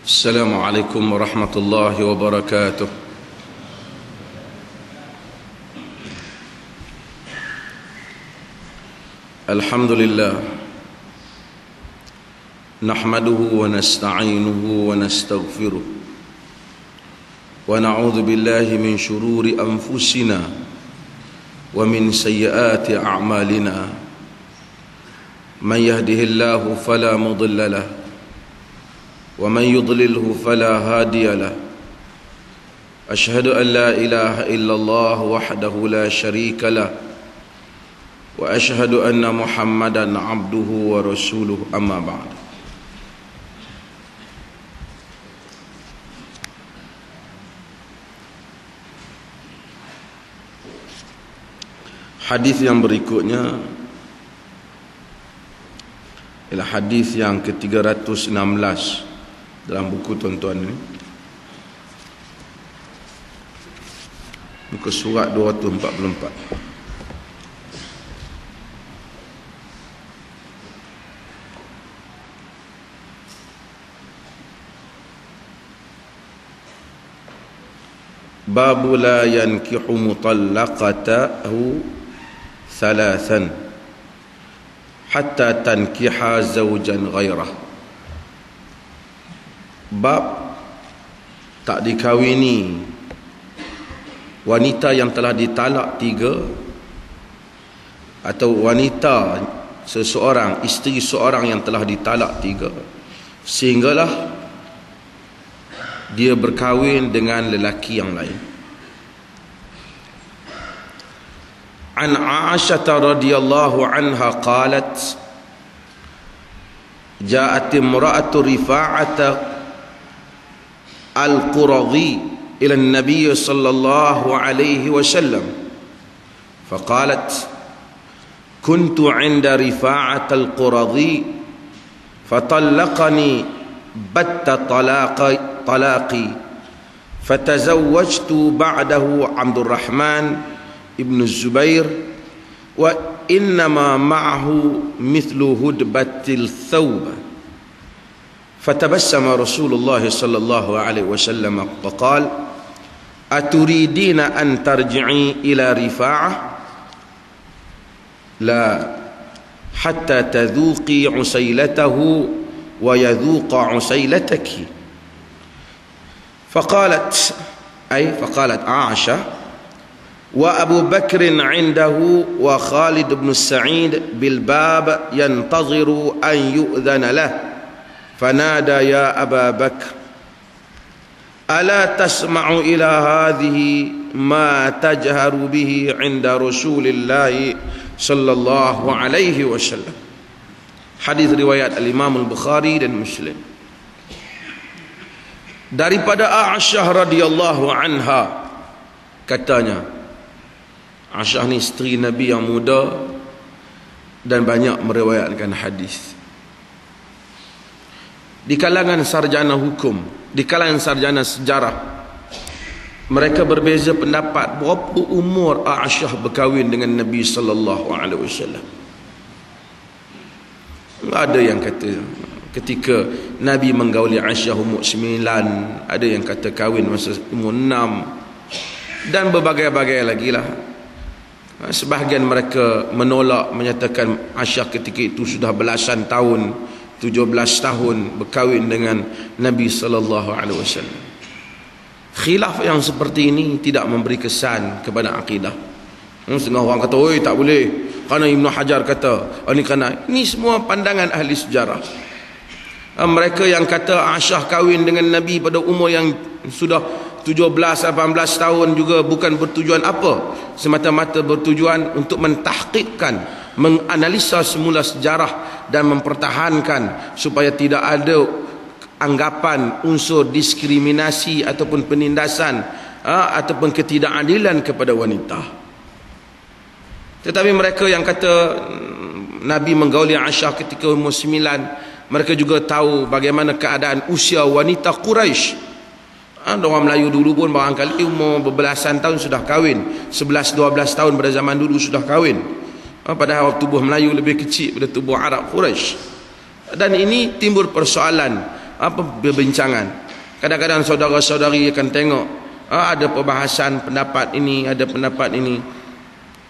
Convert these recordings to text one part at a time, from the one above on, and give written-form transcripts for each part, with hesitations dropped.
Assalamualaikum warahmatullahi wabarakatuh. Alhamdulillah, nahmaduhu wa nasta'inuhu wa nastaghfiruh wa na'udzu billahi min shururi anfusina wa min sayyiati a'malina. Man yahdihillahu fala mudilla lahu wa man yudlilhu fala hadiya lahu. Ashhadu an la ilaha illallah wahdahu la sharika lahu wa ashhadu anna Muhammadan abduhu wa rasuluhu, amma ba'd. Hadis yang berikutnya ialah hadis yang ke-316 dalam buku tuan-tuan ini, muka surat 244. Babu la yankihu mutallaqatahu thalathan hatta tankiha zawjan ghairah. Bab tak dikawini wanita yang telah ditalak 3, atau wanita seseorang, isteri seorang yang telah ditalak 3, sehinggalah dia berkahwin dengan lelaki yang lain. An Aisyah radhiyallahu anha qalat ja'at imra'atu Rifa'ata al-Quradhi ila an-nabiy sallallahu alaihi wasallam faqalat kuntu 'inda Rifa'at al-Quradhi fatallaqani batta talaqi fatazawwajtu ba'dahu Abdurrahman ibn Zubair wa innama ma'ahu mithlu hudbatil thawb. فتبسم رسول الله صلى الله عليه وسلم وقال أتريدين أن ترجعي إلى رفاعة؟ لا حتى تذوقي عسيلته ويذوق عسيلتك. فقالت عائشة وأبو بكر عنده وخالد بن السعيد بالباب ينتظر أن يؤذن له فنادى يا أبا بكر ألا تسمع إلى هذه ما تجهر به عند رسول الله صلى الله عليه وسلم. Hadis riwayat al-Imam al-Bukhari dan Muslim. Daripada Aisyah radhiyallahu anha, katanya, Aisyah ni isteri Nabi yang muda dan banyak meriwayatkan hadis. Di kalangan sarjana hukum, di kalangan sarjana sejarah, mereka berbeza pendapat berapa umur Aisyah berkahwin dengan Nabi sallallahu alaihi wasallam. Ada yang kata ketika Nabi menggauli Aisyah umur 9, ada yang kata kahwin masa umur 6, dan berbagai-bagai lagi lah. Sebahagian mereka menolak, menyatakan Aisyah ketika itu sudah belasan tahun, 17 tahun berkahwin dengan Nabi sallallahu alaihi wasallam. Khilaf yang seperti ini tidak memberi kesan kepada akidah. Setengah orang kata, "Oi, tak boleh. Kerana Ibn Hajar kata, ini semua pandangan ahli sejarah." Mereka yang kata Aisyah kahwin dengan Nabi pada umur yang sudah 17-18 tahun juga bukan bertujuan apa, semata-mata bertujuan untuk mentahqiqkan, menganalisa semula sejarah dan mempertahankan supaya tidak ada anggapan unsur diskriminasi ataupun penindasan ataupun ketidakadilan kepada wanita. Tetapi mereka yang kata Nabi menggauli Aisyah ketika umur 9, mereka juga tahu bagaimana keadaan usia wanita Quraisy. Orang Melayu dulu pun barangkali umur berbelasan tahun sudah kahwin, 11-12 tahun pada zaman dulu sudah kahwin. Padahal tubuh Melayu lebih kecil pada tubuh Arab Quraisy. Dan ini timbul persoalan perbincangan. Kadang-kadang saudara-saudari akan tengok ada perbahasan pendapat ini, ada pendapat ini.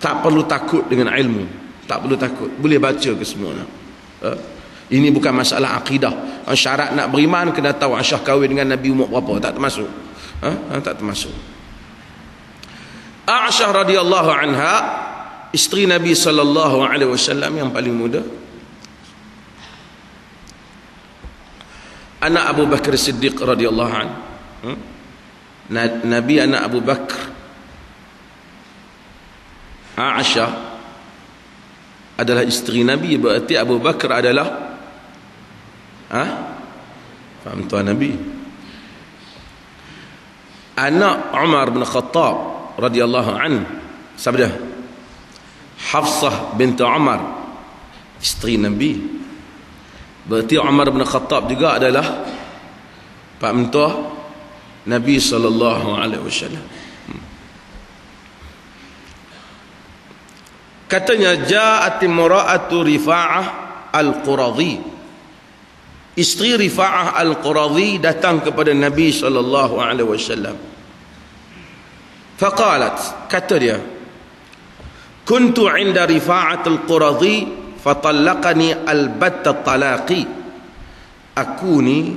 Tak perlu takut dengan ilmu, tak perlu takut, boleh baca ke semua. Ini bukan masalah akidah. Syarat nak beriman kena tahu Aisyah kahwin dengan Nabi umur berapa, tak termasuk. Tak termasuk. Aisyah radhiyallahu anha, isteri Nabi sallallahu alaihi wasallam yang paling muda. Anak Abu Bakar Siddiq radhiyallahu anhu. Nabi anak Abu Bakar. Aisyah adalah isteri Nabi, berarti Abu Bakar adalah faham tuan Nabi. Anak Umar bin Khattab radhiyallahu anhu, siapa dia? Hafsah binti Umar, isteri Nabi. Berarti Umar bin Khattab juga adalah pak mentua Nabi sallallahu alaihi wasallam. Katanya ja'at imra'atu Rifa'ah al-Quradhi. Isteri Rifa'ah al-Quradhi datang kepada Nabi sallallahu alaihi wasallam. Faqalat, kata dia, kuntu 'inda Rifa'ah al-Quradhi fatallaqani al-batta talaqi. Aku ni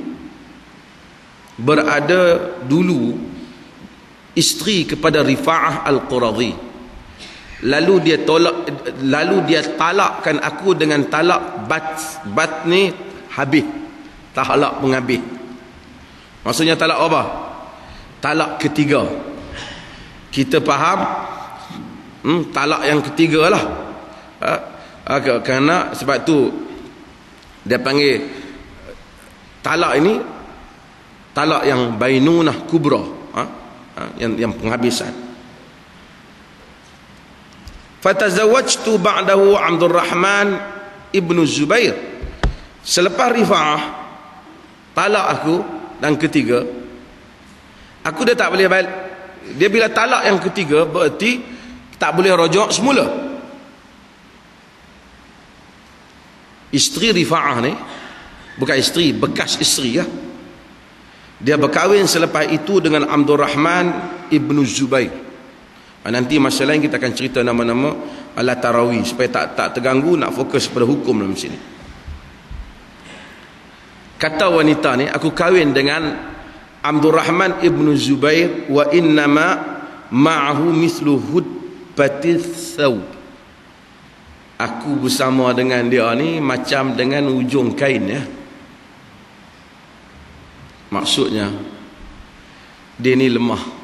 berada dulu isteri kepada Rifa'ah al-Quradhi. Lalu dia talakkan aku dengan talak bat ni habis, talak menghabis. Maksudnya talak apa? Talak ketiga. Kita faham talak yang ketiga lah. Kerana sebab tu dia panggil talak ini talak yang bainunah kubra, yang penghabisan. Fatazawwajtu ba'dahu Abdul Rahman ibnu Zubair. Selepas Rifa'ah talak aku dan ketiga, aku dah tak boleh balik. Dia bila talak yang ketiga berarti tak boleh rujuk semula. Isteri Rifa'ah ni bukan isteri, bekas isteri ya. Dia berkahwin selepas itu dengan Abdul Rahman ibnu Zubair. Nanti masa lain kita akan cerita nama-nama ala tarawih supaya tak terganggu, nak fokus pada hukum dalam sini. Kata wanita ni, aku kahwin dengan Abdul Rahman ibnu Zubair wa innama ma'ahu mislu hudbatis thawb. Aku bersama dengan dia ni macam dengan ujung kain ya. Maksudnya dia ni lemah,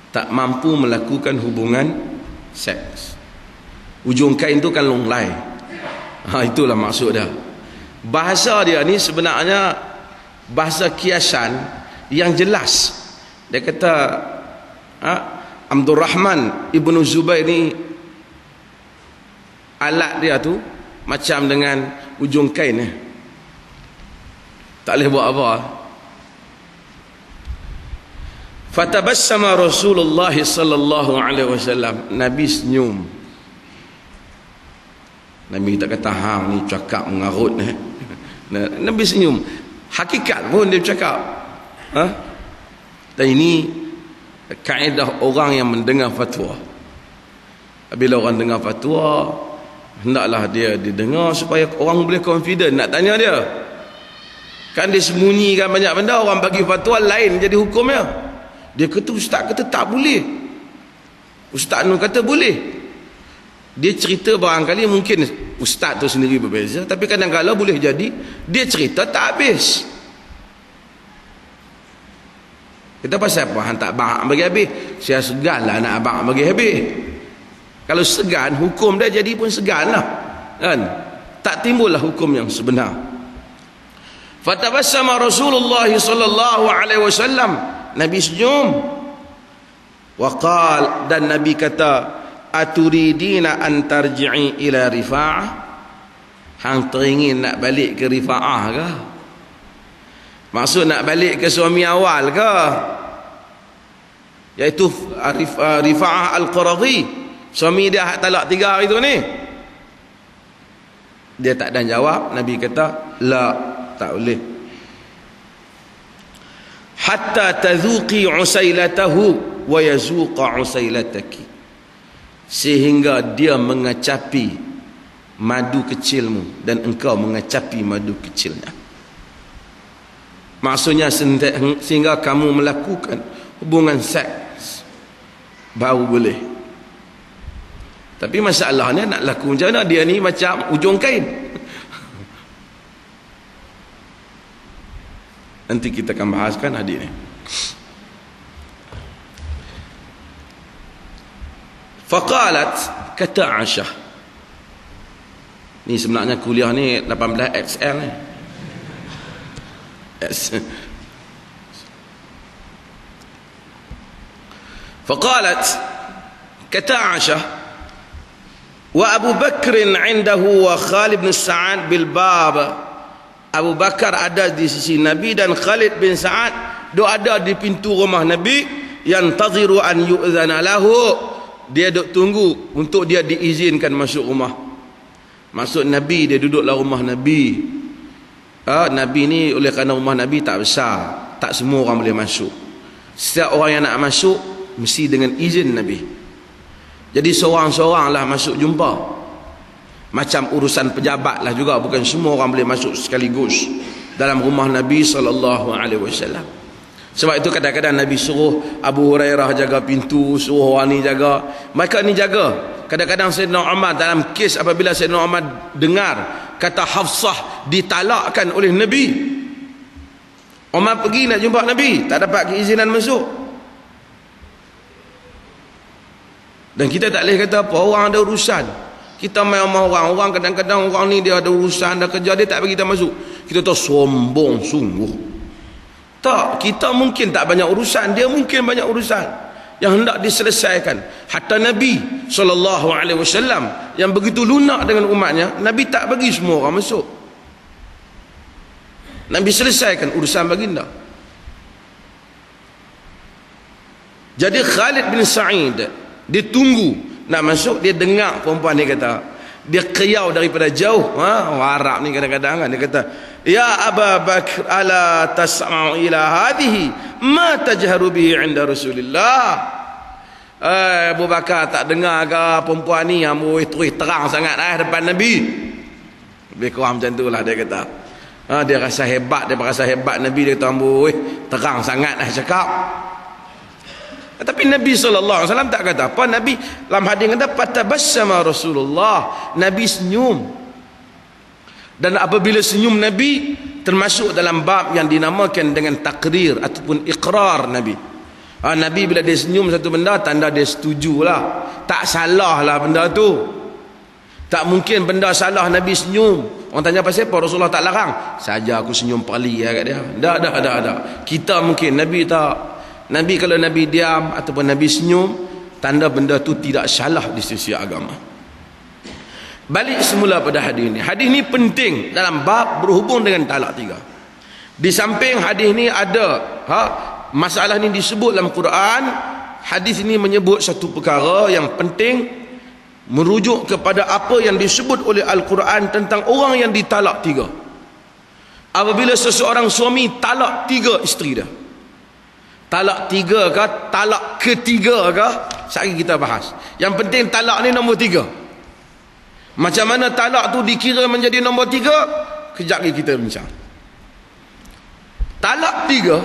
tak mampu melakukan hubungan seks. Ujung kain tu kan longlai. Itulah maksud dia. Bahasa dia ni sebenarnya bahasa kiasan yang jelas. Dia kata Abdul Rahman ibnu Zubair ni alat dia tu macam dengan ujung kain ni. Tak boleh buat apa. Fatabassama Rasulullah sallallahu alaihi wasallam. Nabi senyum. Nabi tak kata hang ni cakap mengarut. Nabi senyum. Hakikat pun dia cakap. Dan ini kaedah orang yang mendengar fatwa. Bila orang dengar fatwa, hendaklah dia didengar supaya orang boleh confident nak tanya dia. Kan dia sembunyikan banyak benda, orang bagi fatwa lain jadi hukumnya. Dia kata ustaz kata tak boleh, Ustaz Nur kata boleh. Dia cerita barangkali mungkin ustaz tu sendiri berbeza, tapi kadang-kadang boleh jadi dia cerita tak habis. Kita pasal apa hang tak bahak bagi habis? Saya segan lah nak abang bagi habis. Kalau segan, hukum dia jadi pun segan lah kan? Tak timbullah hukum yang sebenar. Fatabassama Rasulullah sallallahu alaihi wasallam. Nabi senyum. Waqal, dan Nabi kata, aturidina an tarji'i ila Rifa'ah? Hang teringin nak balik ke Rifa'ah ke? Maksud nak balik ke suami awal ke? Iaitu Rifa'ah al-Quradhi, suami dia hak talak 3 hari tu ni. Dia tak ada jawab. Nabi kata, la, tak boleh. hatta tadhuqi usailatahu wa yazuqa usailataki, sehingga dia mengacapi madu kecilmu dan engkau mengacapi madu kecilnya. Maksudnya sehingga kamu melakukan hubungan seks baru boleh. Tapi masalahnya nak laku macam mana? Dia ni macam ujung kain. Nanti kita akan bahaskan hadis ni. Faqalat, kata Aisyah. Ni sebenarnya kuliah ni 18 XL ni. Faqalat, kata Aisyah, wa Abu Bakr indahu wa Khalid bin Sa'ad bil bab. Abu Bakar ada di sisi Nabi dan Khalid bin Sa'ad dok ada di pintu rumah Nabi, yantaziru an yu'zana lahu, dia dok tunggu untuk dia diizinkan masuk rumah. Maksud Nabi, dia duduklah rumah Nabi. Nabi ni oleh kerana rumah Nabi tak besar, tak semua orang boleh masuk. Setiap orang yang nak masuk mesti dengan izin Nabi. Jadi seorang-seorang lah masuk jumpa. Macam urusan pejabat lah juga, bukan semua orang boleh masuk sekaligus dalam rumah Nabi SAW. Sebab itu kadang-kadang Nabi suruh Abu Hurairah jaga pintu, suruh orang ni jaga. Mereka ni jaga. Kadang-kadang Sayyidina Umar dalam kes apabila Sayyidina Umar dengar kata Hafsah ditalakkan oleh Nabi, Umar pergi nak jumpa Nabi, tak dapat keizinan masuk. Dan kita tak boleh kata apa, orang ada urusan. Kita main sama orang kadang-kadang orang ni dia ada urusan, dah kerja, dia tak bagi kita masuk. Kita tahu sombong sungguh. Tak, kita mungkin tak banyak urusan, dia mungkin banyak urusan yang hendak diselesaikan. Hatta Nabi SAW yang begitu lunak dengan umatnya, Nabi tak bagi semua orang masuk. Nabi selesaikan urusan baginda. Jadi Khalid bin Sa'id, dia tunggu nak masuk, dia dengar perempuan ni kata, dia keriau daripada jauh. Orang Arab ni kadang-kadang kan, dia kata, ya Abu Bakr, ala tas'au ila hadhihi ma tajharu bihi 'inda Rasulillah. Abu Bakar, tak dengar ke perempuan ni yang terus terang sangat depan Nabi? Lebih kurang macam tu lah dia kata. Dia rasa hebat, dia rasa hebat Nabi, dia kata terang sangat cakap. Tapi Nabi SAW tak kata apa. Nabi dalam hadis kata fatabassama Rasulullah, Nabi senyum. Dan apabila senyum Nabi termasuk dalam bab yang dinamakan dengan takrir ataupun iqrar Nabi. Nabi bila dia senyum satu benda, tanda dia setujulah, tak salah lah benda tu. Tak mungkin benda salah Nabi senyum. Orang tanya pasal apa, Rasulullah tak larang, saja aku senyum perli kat dia. Dah. Kita mungkin, Nabi tak. Nabi kalau Nabi diam ataupun Nabi senyum, tanda benda tu tidak salah di sisi agama. Balik semula pada hadis ni. Hadis ni penting dalam bab berhubung dengan talak tiga. Di samping hadis ni ada masalah ni disebut dalam Quran. Hadis ini menyebut satu perkara yang penting, merujuk kepada apa yang disebut oleh Al-Quran tentang orang yang ditalak tiga. Apabila seseorang suami talak tiga isteri dia, talak tiga ke talak ketiga ke, sekali kita bahas. Yang penting talak ni nombor tiga. Macam mana talak tu dikira menjadi nombor tiga, kejap lagi kita bincang. Talak tiga,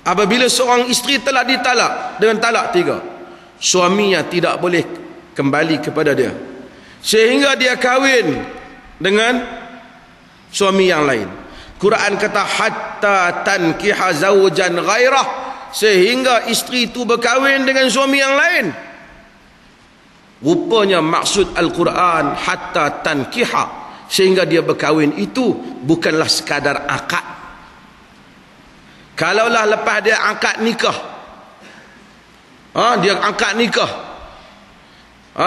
apabila seorang isteri telah ditalak dengan talak tiga, suaminya tidak boleh kembali kepada dia sehingga dia kahwin dengan suami yang lain. Quran kata hatta tankiha zawjan ghairah, sehingga isteri itu berkahwin dengan suami yang lain. Rupanya maksud Al-Quran hatta tankiha, sehingga dia berkahwin, itu bukanlah sekadar akad. Kalaulah lepas dia akad nikah, dia akad nikah,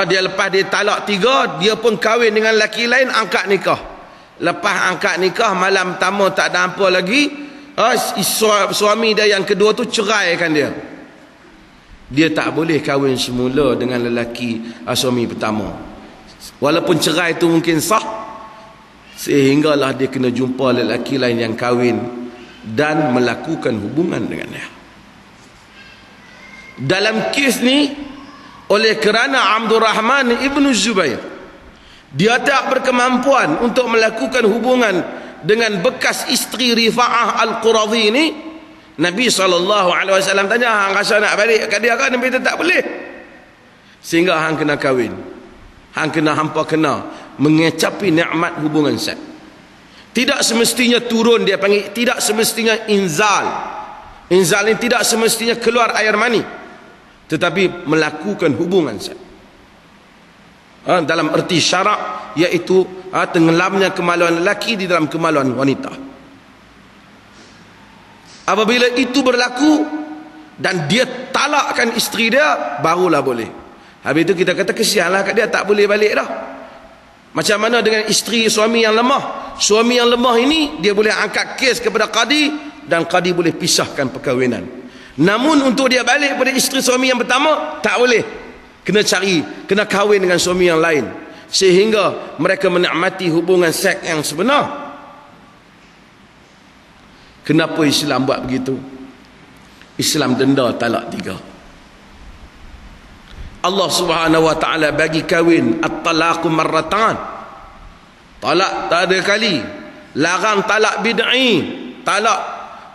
dia lepas dia talak tiga, dia pun kahwin dengan lelaki lain, akad nikah. Lepas akad nikah, malam pertama tak ada apa lagi, suami dia yang kedua tu ceraikan dia. Dia tak boleh kahwin semula dengan lelaki suami pertama. Walaupun cerai tu mungkin sah, sehinggalah dia kena jumpa lelaki lain yang kahwin dan melakukan hubungan dengannya. Dalam kes ni, oleh kerana Abdul Rahman ibn Zubair dia tak berkemampuan untuk melakukan hubungan dengan bekas isteri Rifa'ah Al-Quradhi ni, Nabi SAW tanya, hang rasa nak balik kat dia kan? Nabi kata tak boleh, sehingga hang kena kahwin, hang kena hampa kena mengecapi nikmat hubungan seks. Tidak semestinya turun, dia panggil tidak semestinya inzal. Inzal ini tidak semestinya keluar air mani, tetapi melakukan hubungan seks dalam erti syarak, iaitu tenggelamnya kemaluan lelaki di dalam kemaluan wanita. Apabila itu berlaku dan dia talakkan isteri dia, barulah boleh. Habis itu kita kata kesianlah kat dia, tak boleh balik dah. Macam mana dengan isteri suami yang lemah? Suami yang lemah ini dia boleh angkat kes kepada qadi dan qadi boleh pisahkan perkahwinan. Namun untuk dia balik pada isteri suami yang pertama, tak boleh. Kena kahwin dengan suami yang lain sehingga mereka menikmati hubungan seks yang sebenar. Kenapa Islam buat begitu? Islam denda talak 3. Allah Subhanahu wa taala bagi kahwin at-talaqu marratan. Talak tak ada kali. Larang talak bid'i.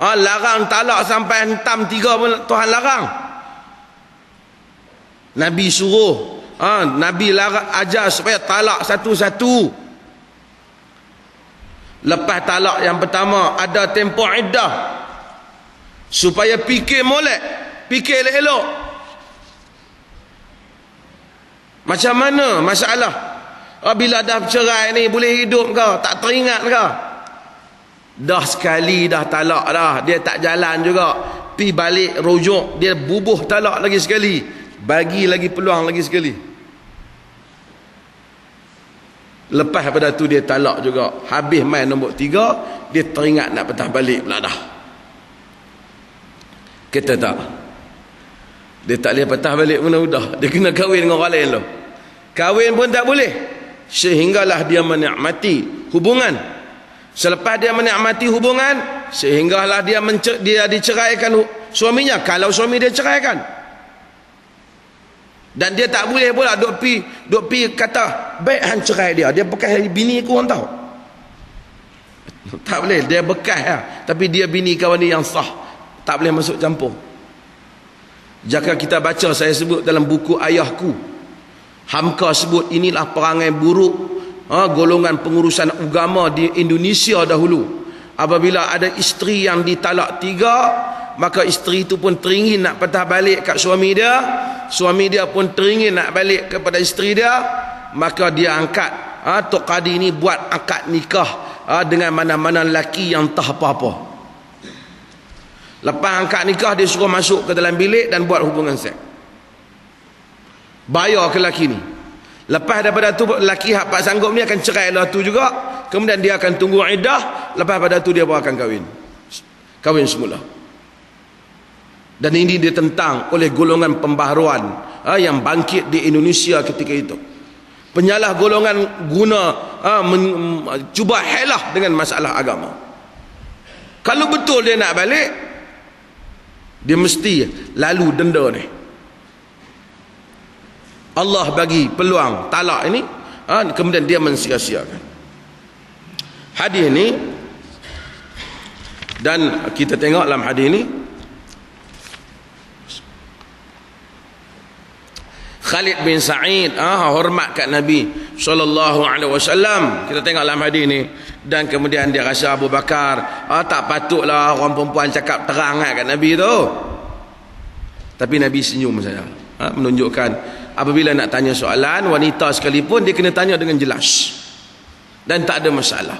Larang talak sampai hentam 3 pun Tuhan larang. Nabi suruh, Nabi larang, ajar supaya talak satu-satu. Lepas talak yang pertama ada tempoh iddah, supaya fikir molek, fikir elok. Macam mana masalah? Bila dah bercerai ni boleh hidup ke? Tak teringat ke? Dah sekali dah talak dah, dia tak jalan juga, pi balik rujuk, dia bubuh talak lagi sekali, bagi lagi peluang lagi sekali. Lepas pada tu dia talak juga, habis main nombor 3, dia teringat nak patah balik pula dah. Kita tak, dia tak boleh patah balik pun dah, dia kena kahwin dengan orang lain loh. Kahwin pun tak boleh, sehinggalah dia menikmati hubungan. Selepas dia menikmati hubungan, sehinggalah dia diceraikan suaminya, kalau suami dia ceraikan. Dan dia tak boleh pula duk pi kata baik hang cerai dia bekas bini aku orang tahu. Tak boleh, dia bekas ya, tapi dia bini kawan dia yang sah, tak boleh masuk campur. Jika kita baca, saya sebut dalam buku ayahku, Hamka sebut inilah perangai buruk golongan pengurusan agama di Indonesia dahulu. Apabila ada isteri yang ditalak 3, maka isteri itu pun teringin nak patah balik kat suami dia, suami dia pun teringin nak balik kepada isteri dia, maka dia angkat, Tok Qadi ni buat akad nikah dengan mana-mana lelaki yang tak apa-apa. Lepas angkat nikah, dia suruh masuk ke dalam bilik dan buat hubungan seks, bayar ke lelaki ni. Lepas daripada tu, lelaki hak tak sanggup ni akan cerai lah tu juga, kemudian dia akan tunggu iddah, lepas pada tu dia baru akan kahwin semula. Dan ini ditentang oleh golongan pembaharuan yang bangkit di Indonesia ketika itu. Penyalah golongan guna cuba helah dengan masalah agama. Kalau betul dia nak balik, dia mesti lalu denda ni. Allah bagi peluang talak ini, kemudian dia mensia-siakan hadis ni. Dan kita tengok dalam hadis ni, Khalid bin Sa'id hormat kat Nabi SAW. Kita tengok dalam hadis ni. Dan kemudian dia rasa Abu Bakar tak patutlah orang perempuan cakap terang kat Nabi tu. Tapi Nabi senyum saja, menunjukkan apabila nak tanya soalan wanita sekalipun, dia kena tanya dengan jelas dan tak ada masalah.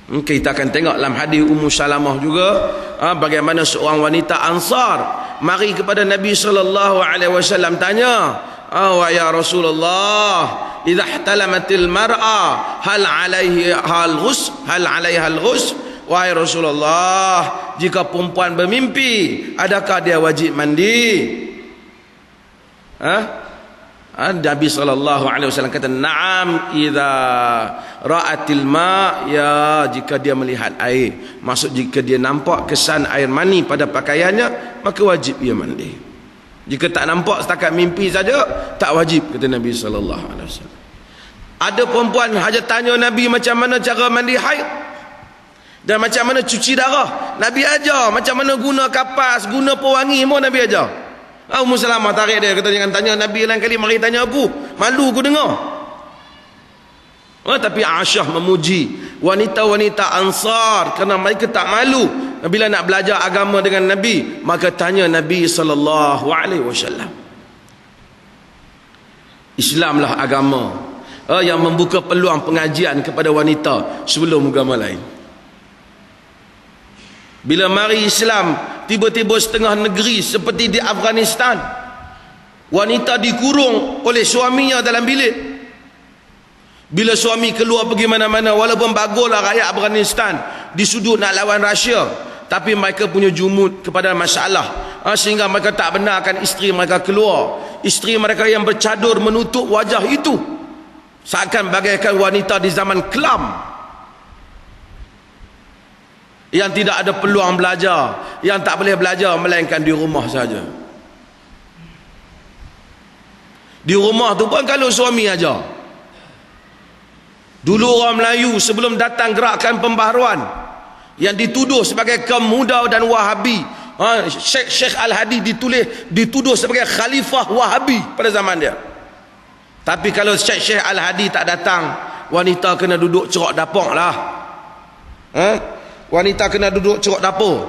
Kita akan tengok dalam hadis Ummu Salamah juga bagaimana seorang wanita Ansar mari kepada Nabi SAW tanya, ya Rasulullah, idza ihtalamatil mar'a hal 'alaiha al-ghusl? Wahai Rasulullah, jika perempuan bermimpi, adakah dia wajib mandi? Nabi SAW kata, na'am idza ra'atil ma, ya, jika dia melihat air, maksud jika dia nampak kesan air mani pada pakaiannya, maka wajib ia mandi. Jika tak nampak setakat mimpi saja, tak wajib, kata Nabi SAW. Ada perempuan hajat tanya Nabi macam mana cara mandi haid dan macam mana cuci darah. Nabi ajar macam mana guna kapas, guna pewangi, semua Nabi ajar. Ummu Salamah tarik dia, kata jangan tanya Nabi lain kali, mari tanya aku, malu aku dengar. Tapi Aisyah memuji wanita-wanita Ansar kerana mereka tak malu bila nak belajar agama dengan Nabi, maka tanya Nabi SAW. Islamlah agama yang membuka peluang pengajian kepada wanita sebelum agama lain. Bila mari Islam, tiba-tiba setengah negeri seperti di Afghanistan, wanita dikurung oleh suaminya dalam bilik. Bila suami keluar pergi mana-mana, walaupun baguslah rakyat Afghanistan disudut nak lawan Rusia, tapi mereka punya jumud kepada masalah, sehingga mereka tak benarkan isteri mereka keluar. Isteri mereka yang bercadur menutup wajah itu seakan bagaikan wanita di zaman kelam, yang tidak ada peluang belajar, yang tak boleh belajar melainkan di rumah saja. Di rumah tu pun kalau suami aja. Dulu orang Melayu sebelum datang gerakan pembaharuan yang dituduh sebagai kaum muda dan Wahabi, Syekh Al-Hadi dituduh sebagai khalifah Wahabi pada zaman dia. Tapi kalau Syekh Al-Hadi tak datang, wanita kena duduk cerok dapur lah. Wanita kena duduk cerok dapur.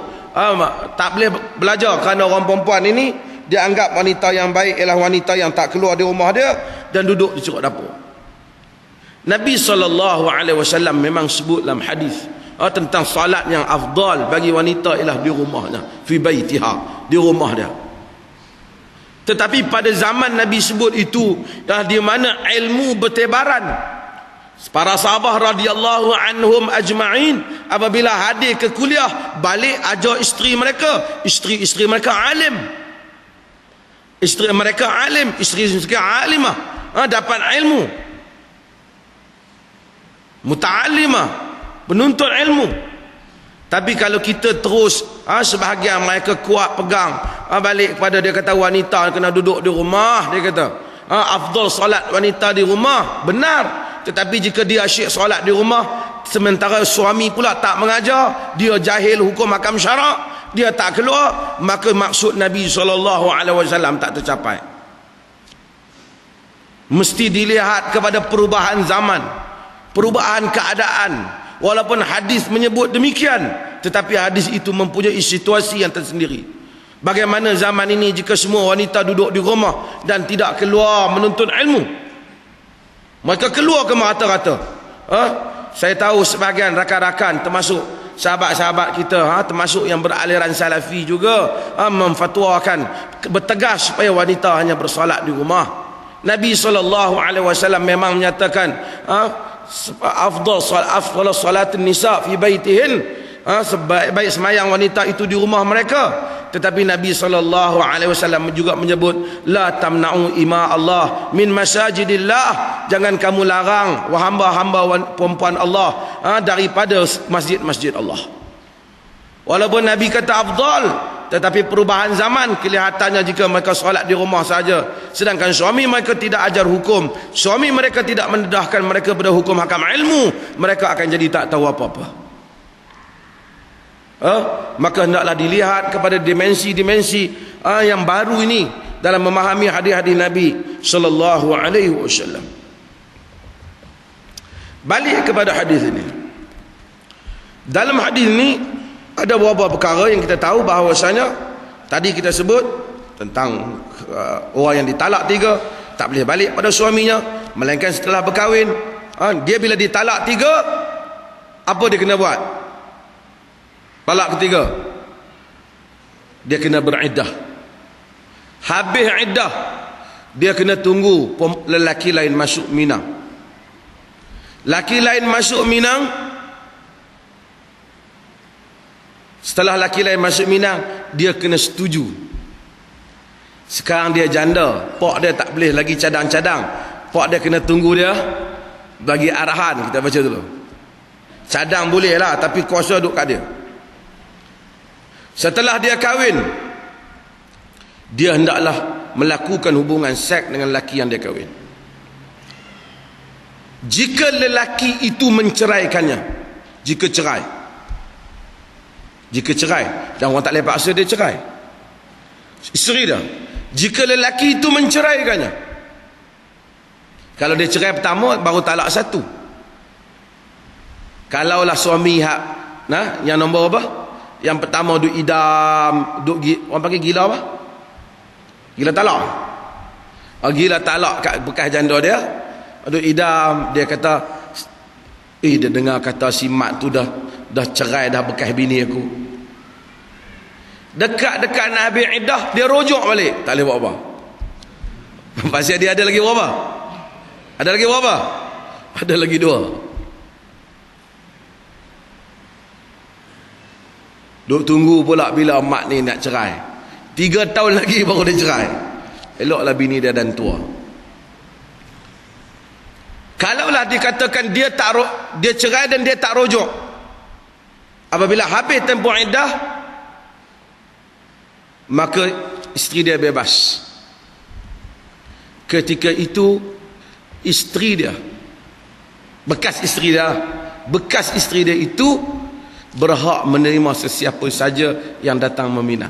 Tak boleh belajar kerana orang perempuan ini dia anggap wanita yang baik ialah wanita yang tak keluar di rumah dia dan duduk di cerok dapur. Nabi SAW memang sebut dalam hadis tentang salat yang afdal bagi wanita ialah di rumahnya, fi baitiha, di rumah dia. Tetapi pada zaman Nabi sebut itu, di mana ilmu bertebaran, para sahabat radhiyallahu anhum ajma'in apabila hadir ke kuliah, balik ajar isteri mereka, isteri mereka alim, isteri mereka alim, isteri mereka alimah, dapat ilmu, muta'allimah, penuntut ilmu. Tapi kalau kita terus sebahagian mereka kuat pegang balik kepada dia kata wanita kena duduk di rumah, dia kata afdal solat wanita di rumah, benar. Tetapi jika dia asyik solat di rumah sementara suami pula tak mengajar, dia jahil hukum hakam syarak, dia tak keluar, maka maksud Nabi SAW tak tercapai. Mesti dilihat kepada perubahan zaman, perubahan keadaan. Walaupun hadis menyebut demikian, tetapi hadis itu mempunyai situasi yang tersendiri. Bagaimana zaman ini jika semua wanita duduk di rumah dan tidak keluar menuntut ilmu? Mereka keluar ke rata-rata. Saya tahu sebahagian rakan-rakan termasuk sahabat-sahabat kita, termasuk yang beraliran salafi juga, memfatwakan bertegas supaya wanita hanya bersolat di rumah. Nabi SAW memang menyatakan afdal salatin nisa fi baitihin, sebaik semayang wanita itu di rumah mereka. Tetapi Nabi SAW juga menyebut la tamna'u ima Allah min masajidillah, jangan kamu larang hamba-hamba perempuan Allah daripada masjid-masjid Allah. Walaupun Nabi kata afdal, tetapi perubahan zaman kelihatannya jika mereka solat di rumah saja, sedangkan suami mereka tidak ajar hukum, suami mereka tidak mendedahkan mereka pada hukum hakam ilmu, mereka akan jadi tak tahu apa-apa. Maka hendaklah dilihat kepada dimensi-dimensi yang baru ini dalam memahami hadis-hadis Nabi sallallahu alaihi wasallam. Balik kepada hadis ini. Dalam hadis ini ada beberapa perkara yang kita tahu bahawasanya tadi kita sebut tentang orang yang ditalak 3 tak boleh balik pada suaminya melainkan setelah berkahwin. Dia bila ditalak 3, apa dia kena buat? Talak ketiga, dia kena beriddah. Habis iddah, dia kena tunggu lelaki lain masuk Minang. Laki lain masuk Minang, setelah laki lain masuk Minang, dia kena setuju. Sekarang dia janda, pak dia tak boleh lagi cadang-cadang, pak dia kena tunggu dia bagi arahan. Kita baca dulu. Cadang boleh lah, tapi kuasa duduk kat dia. Setelah dia kahwin, dia hendaklah melakukan hubungan seks dengan lelaki yang dia kahwin. Jika lelaki itu menceraikannya, jika cerai, dan orang tak boleh paksa dia cerai, isteri dia, jika lelaki itu menceraikannya, kalau dia cerai pertama baru talak satu. Kalaulah suami yang nombor apa, yang pertama duk idam, orang panggil gila apa, gila talak. Gila talak kat bekas janda dia, duk idam. Dia kata, dia dengar kata si mak tu dah cerai dah bekas bini aku. Dekat-dekat nak habis iddah, dia rujuk balik. Tak boleh buat apa. Pasal dia ada lagi berapa? Ada lagi berapa? Ada lagi 2. Duk tunggu pula bila mak ni nak cerai. 3 tahun lagi baru dia cerai. Eloklah bini dia dan tua. Kalaulah dikatakan dia cerai dan dia tak rujuk, apabila habis tempoh iddah, maka isteri dia bebas. Ketika itu isteri dia, bekas isteri dia itu berhak menerima sesiapa saja yang datang meminang.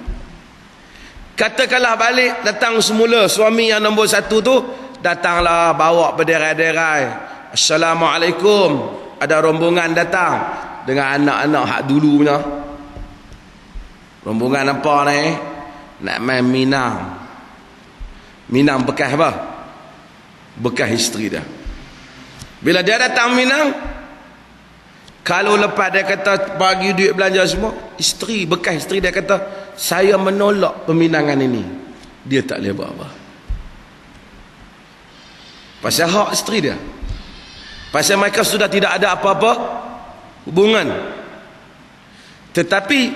Katakanlah balik datang semula suami yang nombor 1 tu, datanglah bawa berderai-derai, Assalamualaikum, ada rombongan datang dengan anak-anak hak dulu punya. Rombongan apa ni? Nak main Minang bekas apa? Bekas isteri dia. Bila dia datang Minang, kalau lepas dia kata bagi duit belanja semua, bekas isteri dia kata, saya menolak peminangan ini, dia tak boleh buat apa. Pasal hak isteri dia, pasal mereka sudah tidak ada apa-apa hubungan. Tetapi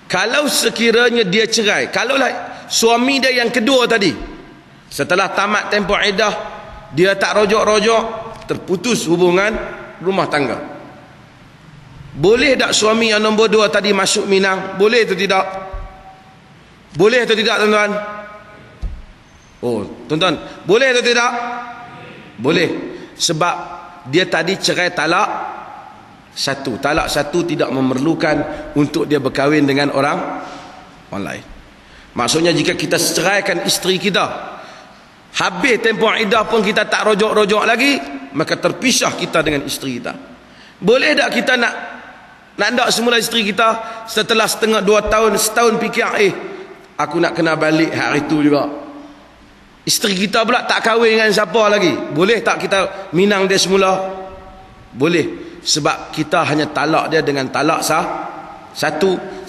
kalau sekiranya dia cerai, kalaulah suami dia yang kedua tadi, setelah tamat tempoh iddah, dia tak rojok-rojok, terputus hubungan rumah tangga, boleh tak suami yang nombor 2 tadi masuk Minang? Boleh atau tidak? Boleh atau tidak, tuan-tuan? Oh, tuan-tuan, boleh atau tidak? Boleh. Sebab dia tadi cerai talak 1. Talak 1 tidak memerlukan untuk dia berkahwin dengan orang lain. Maksudnya jika kita ceraikan isteri kita, habis tempoh iddah pun kita tak rojok-rojok lagi, maka terpisah kita dengan isteri kita. Boleh tak kita nak nak semula isteri kita, setelah 2 tahun, setahun fikir, aku nak kena balik hari itu juga. Isteri kita pula tak kahwin dengan siapa lagi. Boleh tak kita minang dia semula? Boleh. Sebab kita hanya talak dia dengan talak 1.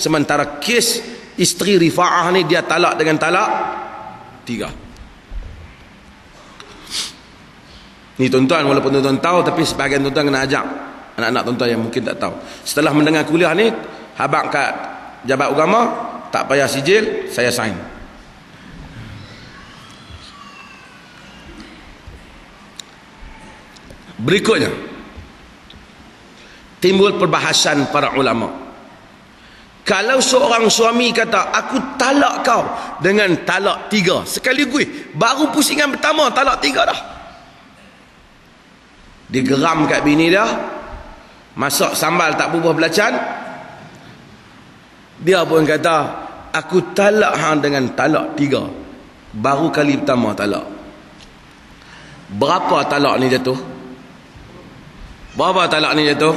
Sementara kes isteri Rifa'ah ni dia talak dengan talak 3. Ni tuan-tuan, walaupun tuan-tuan tahu, tapi sebahagian tuan-tuan kena ajak anak-anak tuan-tuan yang mungkin tak tahu. Setelah mendengar kuliah ni, habaq kat Jabat Agama, tak payah sijil, saya sign. Berikutnya, timbul perbahasan para ulama. Kalau seorang suami kata, aku talak kau dengan talak 3 sekaligus, baru pusingan pertama talak 3 dah, dia geram kat bini dia, masak sambal tak bubuh belacan, dia pun kata, aku talak hang dengan talak 3, baru kali pertama talak. Berapa talak ni jatuh? Berapa talak ni jatuh?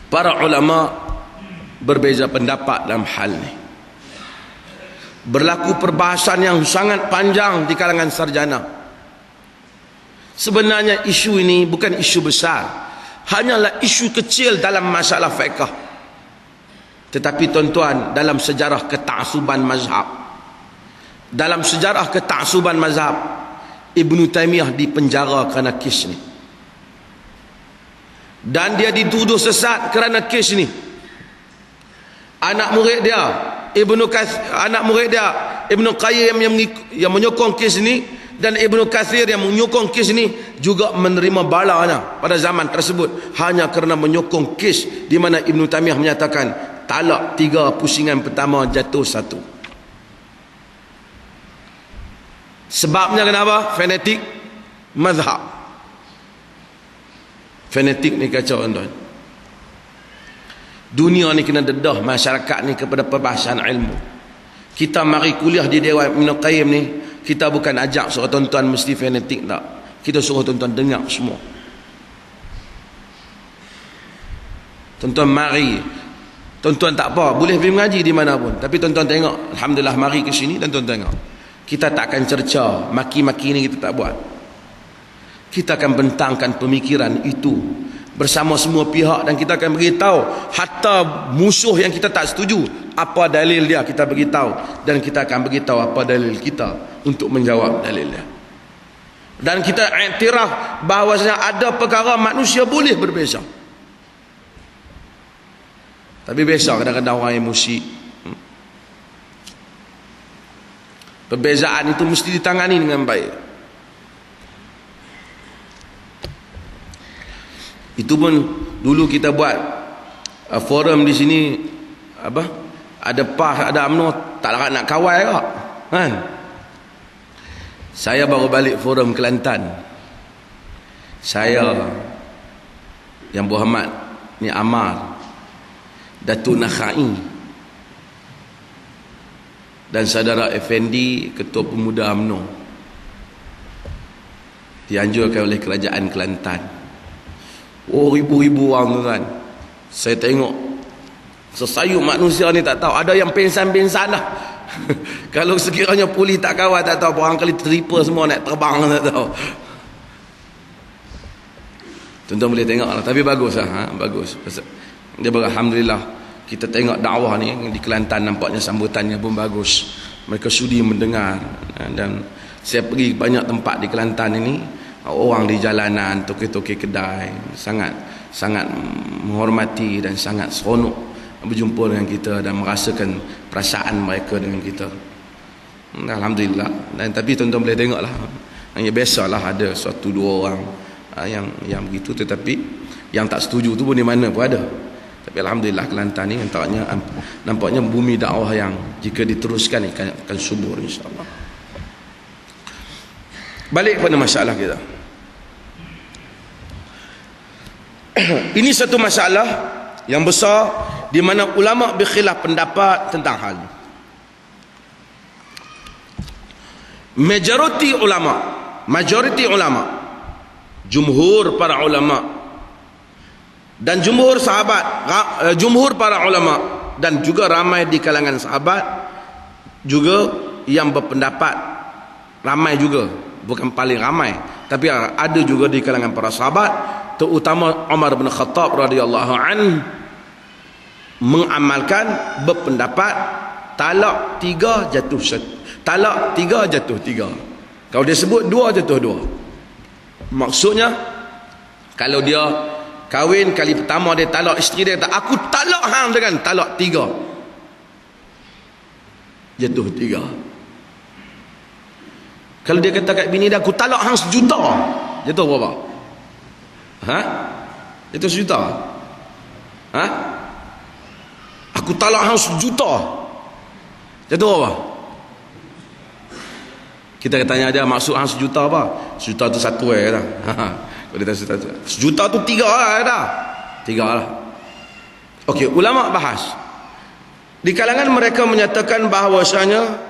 Para ulama berbeza pendapat dalam hal ni. Berlaku perbahasan yang sangat panjang di kalangan sarjana. Sebenarnya isu ini bukan isu besar, hanyalah isu kecil dalam masalah fiqh. Tetapi tuan-tuan, dalam sejarah ketaksuban mazhab, Ibn Taymiyah dipenjara kerana kes ni, dan dia dituduh sesat kerana kes ni. Anak murid dia anak murid dia Ibnu Qayyim yang menyokong kes ni, dan Ibnu Katsir yang menyokong kes ni juga menerima balanya pada zaman tersebut hanya kerana menyokong kes di mana Ibnu Taimiyah menyatakan talak 3 pusingan pertama jatuh 1. Sebabnya kenapa? Fanatik mazhab. Fanatik ni kacau tuan. Dunia ni kena dedah masyarakat ni kepada perbahasan ilmu. Kita mari kuliah di Dewan Ibnu Qayyim ni, kita bukan ajak suruh tuan-tuan mesti fanatik tak. Kita suruh tuan-tuan dengar semua. Tuan-tuan mari. Tuan-tuan tak apa, boleh pergi mengaji di mana pun. Tapi tuan-tuan tengok, alhamdulillah mari ke sini dan tuan-tuan tengok. Kita tak akan cerca, maki-maki ni kita tak buat. Kita akan bentangkan pemikiran itu bersama semua pihak, dan kita akan beritahu hatta musuh yang kita tak setuju apa dalil dia, kita beritahu, dan kita akan beritahu apa dalil kita untuk menjawab dalil dia. Dan kita iktiraf bahawasanya ada perkara manusia boleh berbeza. Tapi biasa kadang-kadang orang emosi. Perbezaan itu mesti ditangani dengan baik. Itu pun dulu kita buat forum di sini, apa? Ada PAS, ada UMNO, tak larat nak kawal kak. Kan? Saya baru balik forum Kelantan. Saya yang berhormat ni Amar, Datuk Nakhai, dan saudara Effendi, Ketua Pemuda UMNO, dianjurkan oleh Kerajaan Kelantan. Oh, ribu-ribu orang tuan. Saya tengok sesayuk manusia ni tak tahu. Ada yang pensan-pensan dah. Kalau sekiranya pulih tak kawal tak tahu, orang kali triple semua nak terbang tak tahu. Tuan-tuan boleh tengok lah. Tapi bagus lah, bagus. Dia alhamdulillah. Kita tengok dakwah ni di Kelantan, nampaknya sambutannya pun bagus. Mereka sudi mendengar. Dan saya pergi banyak tempat di Kelantan ini, orang di jalanan, toke-toke kedai sangat menghormati dan sangat seronok berjumpa dengan kita dan merasakan perasaan mereka dengan kita. Alhamdulillah. Dan tapi tuan-tuan boleh tengoklah, hanya biasalah ada suatu dua orang yang begitu, tetapi yang tak setuju tu pun di mana pun ada. Tapi alhamdulillah Kelantan ni nampaknya bumi dakwah yang jika diteruskan akan subur insya-Allah. Balik kepada masalah kita. Ini satu masalah yang besar di mana ulama berkhilaf pendapat tentang hal ini. Majoriti ulama, jumhur para ulama dan jumhur sahabat, jumhur para ulama dan juga ramai di kalangan sahabat juga yang berpendapat, ramai juga, bukan paling ramai, tapi ada juga di kalangan para sahabat, terutama Umar bin Khattab radhiyallahu anhu, mengamalkan berpendapat talak 3 jatuh 1. Talak 3 jatuh 3. Kalau dia sebut 2 jatuh 2. Maksudnya kalau dia kahwin kali pertama dia talak isteri dia, kata aku talak hang dengan talak 3, jatuh 3. Kalau dia kata kat bini dia aku talak hang 1 juta, jatuh berapa? Jatuh 1 juta. Aku talak hang 1 juta, jatuh berapa? Kita tanya dia maksud hang 1 juta apa? 1 juta tu 1 kata. Kalau dia kata 1 juta tu 3 lah kata. 3 lah. Okey, ulama bahas. Di kalangan mereka menyatakan bahawasanya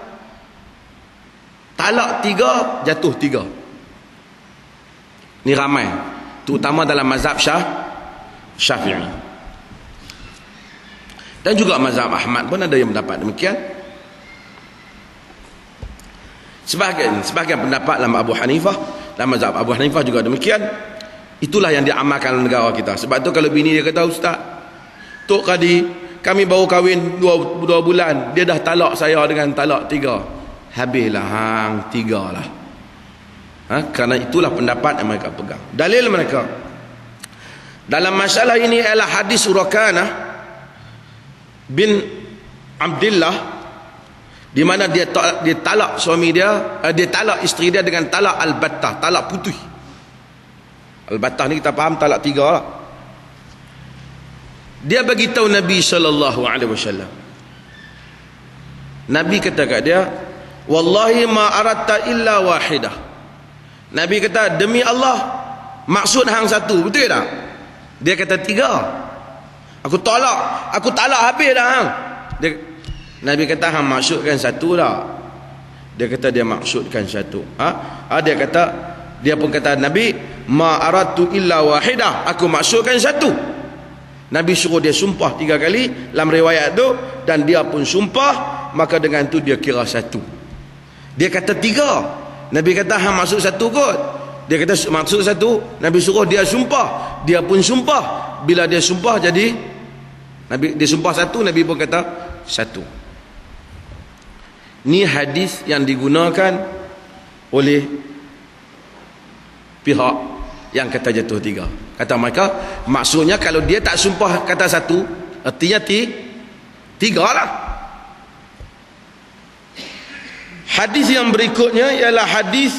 talak 3 jatuh 3. Ni ramai, terutama dalam mazhab Syafi'i. Dan juga mazhab Ahmad pun ada yang mendapat demikian. Sebahagian pendapat dalam Abu Hanifah, dalam mazhab Abu Hanifah juga demikian. Itulah yang diamalkan oleh negara kita. Sebab tu kalau bini dia kata, Ustaz, Tok Kadi, kami baru kahwin 2 bulan, dia dah talak saya dengan talak 3. Habislah hang 3 lah. Kerana itulah pendapat yang mereka pegang. Dalil mereka dalam masalah ini ialah hadis Urakana bin Abdullah di mana dia talak suami dia, dia talak isteri dia dengan talak al-battah, talak putih. Al-battah ni kita faham talak 3 lah. Dia bagi tahu Nabi SAW. Nabi kata kat dia, wallahi ma aradta illa wahidah. Nabi kata, demi Allah, maksud hang satu, betul tak? Dia kata 3. Aku talak habis dah hang. Nabi kata, hang maksudkan satu tak? Dia kata dia maksudkan satu. Dia kata, dia pun kata, Nabi, ma aradtu illa wahidah, aku maksudkan satu. Nabi suruh dia sumpah 3 kali dalam riwayat tu, dan dia pun sumpah, maka dengan tu dia kira satu. Dia kata 3. Nabi kata, hang maksud satu kot. Dia kata maksud satu. Nabi suruh dia sumpah, dia pun sumpah. Bila dia sumpah jadi Nabi, dia sumpah satu, Nabi pun kata satu. Ni hadis yang digunakan oleh pihak yang kata jatuh 3. Kata mereka, maksudnya kalau dia tak sumpah kata satu, artinya 3 lah. Hadis yang berikutnya ialah hadis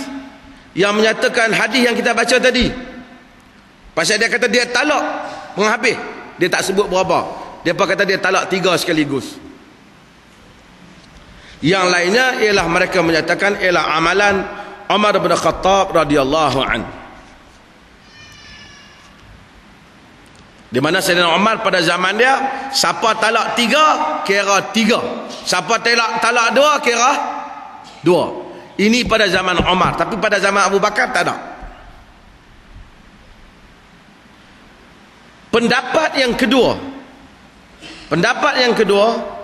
yang menyatakan hadis yang kita baca tadi. Pasal dia kata dia talak penghabis, dia tak sebut berapa. Dia pun kata dia talak 3 sekaligus. Yang lainnya ialah mereka menyatakan ialah amalan Umar bin Khattab radhiyallahu an. Di mana Sayyidina Umar pada zaman dia, siapa talak 3 kira 3, siapa talak 2 kira 2. Ini pada zaman Umar, tapi pada zaman Abu Bakar tak ada. Pendapat yang kedua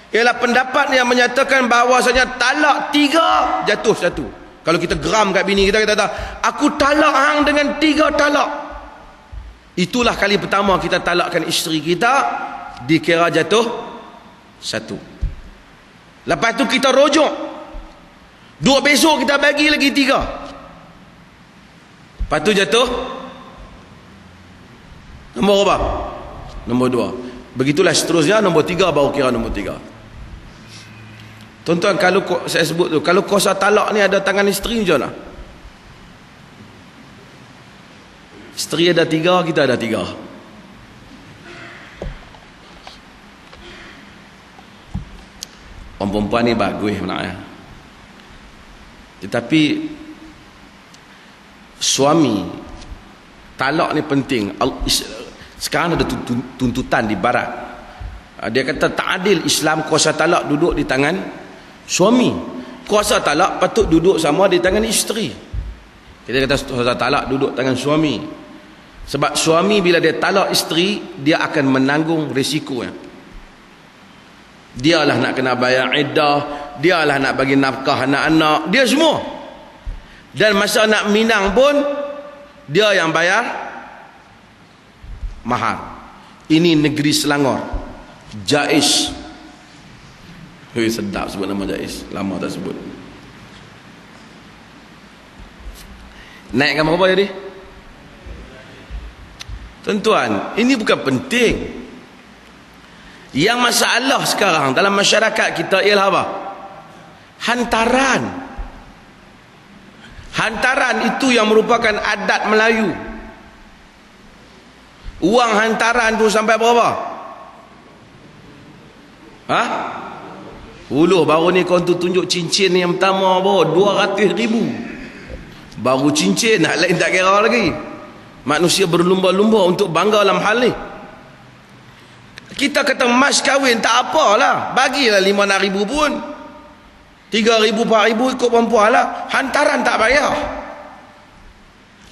ialah pendapat yang menyatakan bahawasanya talak 3 jatuh satu. Kalau kita geram kat bini kita kata, aku talak hang dengan 3 talak. Itulah kali pertama kita talakkan isteri kita, dikira jatuh satu. Lepas tu kita rujuk, 2 besok kita bagi lagi 3. Lepas tu jatuh nombor berapa? Nombor 2. Begitulah seterusnya, nombor 3 baru kira nombor 3. Tuan-tuan, kalau saya sebut tu, kalau kuasa talak ni ada tangan isteri macam mana? Isteri ada 3, kita ada 3. Orang perempuan ni bagus sebenarnya. Tetapi suami talak ni penting. Sekarang ada tuntutan di barat. Dia kata tak adil Islam kuasa talak duduk di tangan suami. Kuasa talak patut duduk sama di tangan isteri. Kita kata kuasa talak duduk tangan suami. Sebab suami bila dia talak isteri, dia akan menanggung risikonya. Dialah nak kena bayar iddah, dialah nak bagi nafkah anak-anak, dia semua. Dan masa nak minang pun dia yang bayar mahar. Ini negeri Selangor, Jais. Sedap sebut nama Jais, lama tak sebut. Naikkan berapa jadi? Tuan-tuan, ini bukan penting. Yang masalah sekarang dalam masyarakat kita ialah apa? Hantaran. Hantaran itu yang merupakan adat Melayu. Uang hantaran tu sampai berapa? Baru ni kau tunjuk cincin yang pertama baru 200,000. Baru cincin, nak lain tak kira lagi. Manusia berlumba-lumba untuk bangga dalam hal ni. Kita kata mas kahwin tak apalah, bagilah 5,000 pun, 3,000, 4,000 ikut perempuan lah. Hantaran tak payah.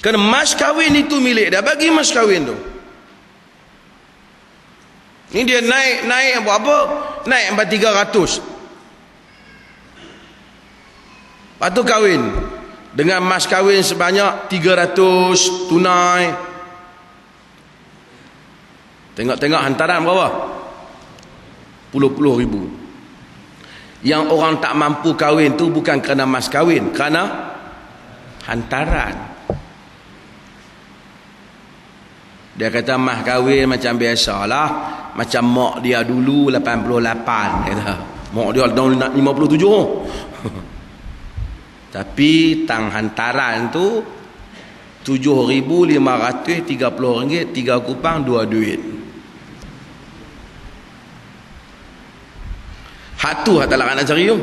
Kerana mas kahwin itu milik dia, bagi mas kahwin tu. Ni dia naik apa? Naik sampai 300. Lepas tu kahwin dengan mas kahwin sebanyak 300 tunai. Tengok-tengok hantaran berapa? Puluh ribu. Yang orang tak mampu kahwin tu bukan kerana mas kahwin, kerana hantaran. Dia kata mas kahwin macam biasalah, macam mak dia dulu 88 kata. Mak dia tahun 57. Tapi tang hantaran tu RM7,530, 3 kupang 2 duit. Hak tu hak tak nak cari tu.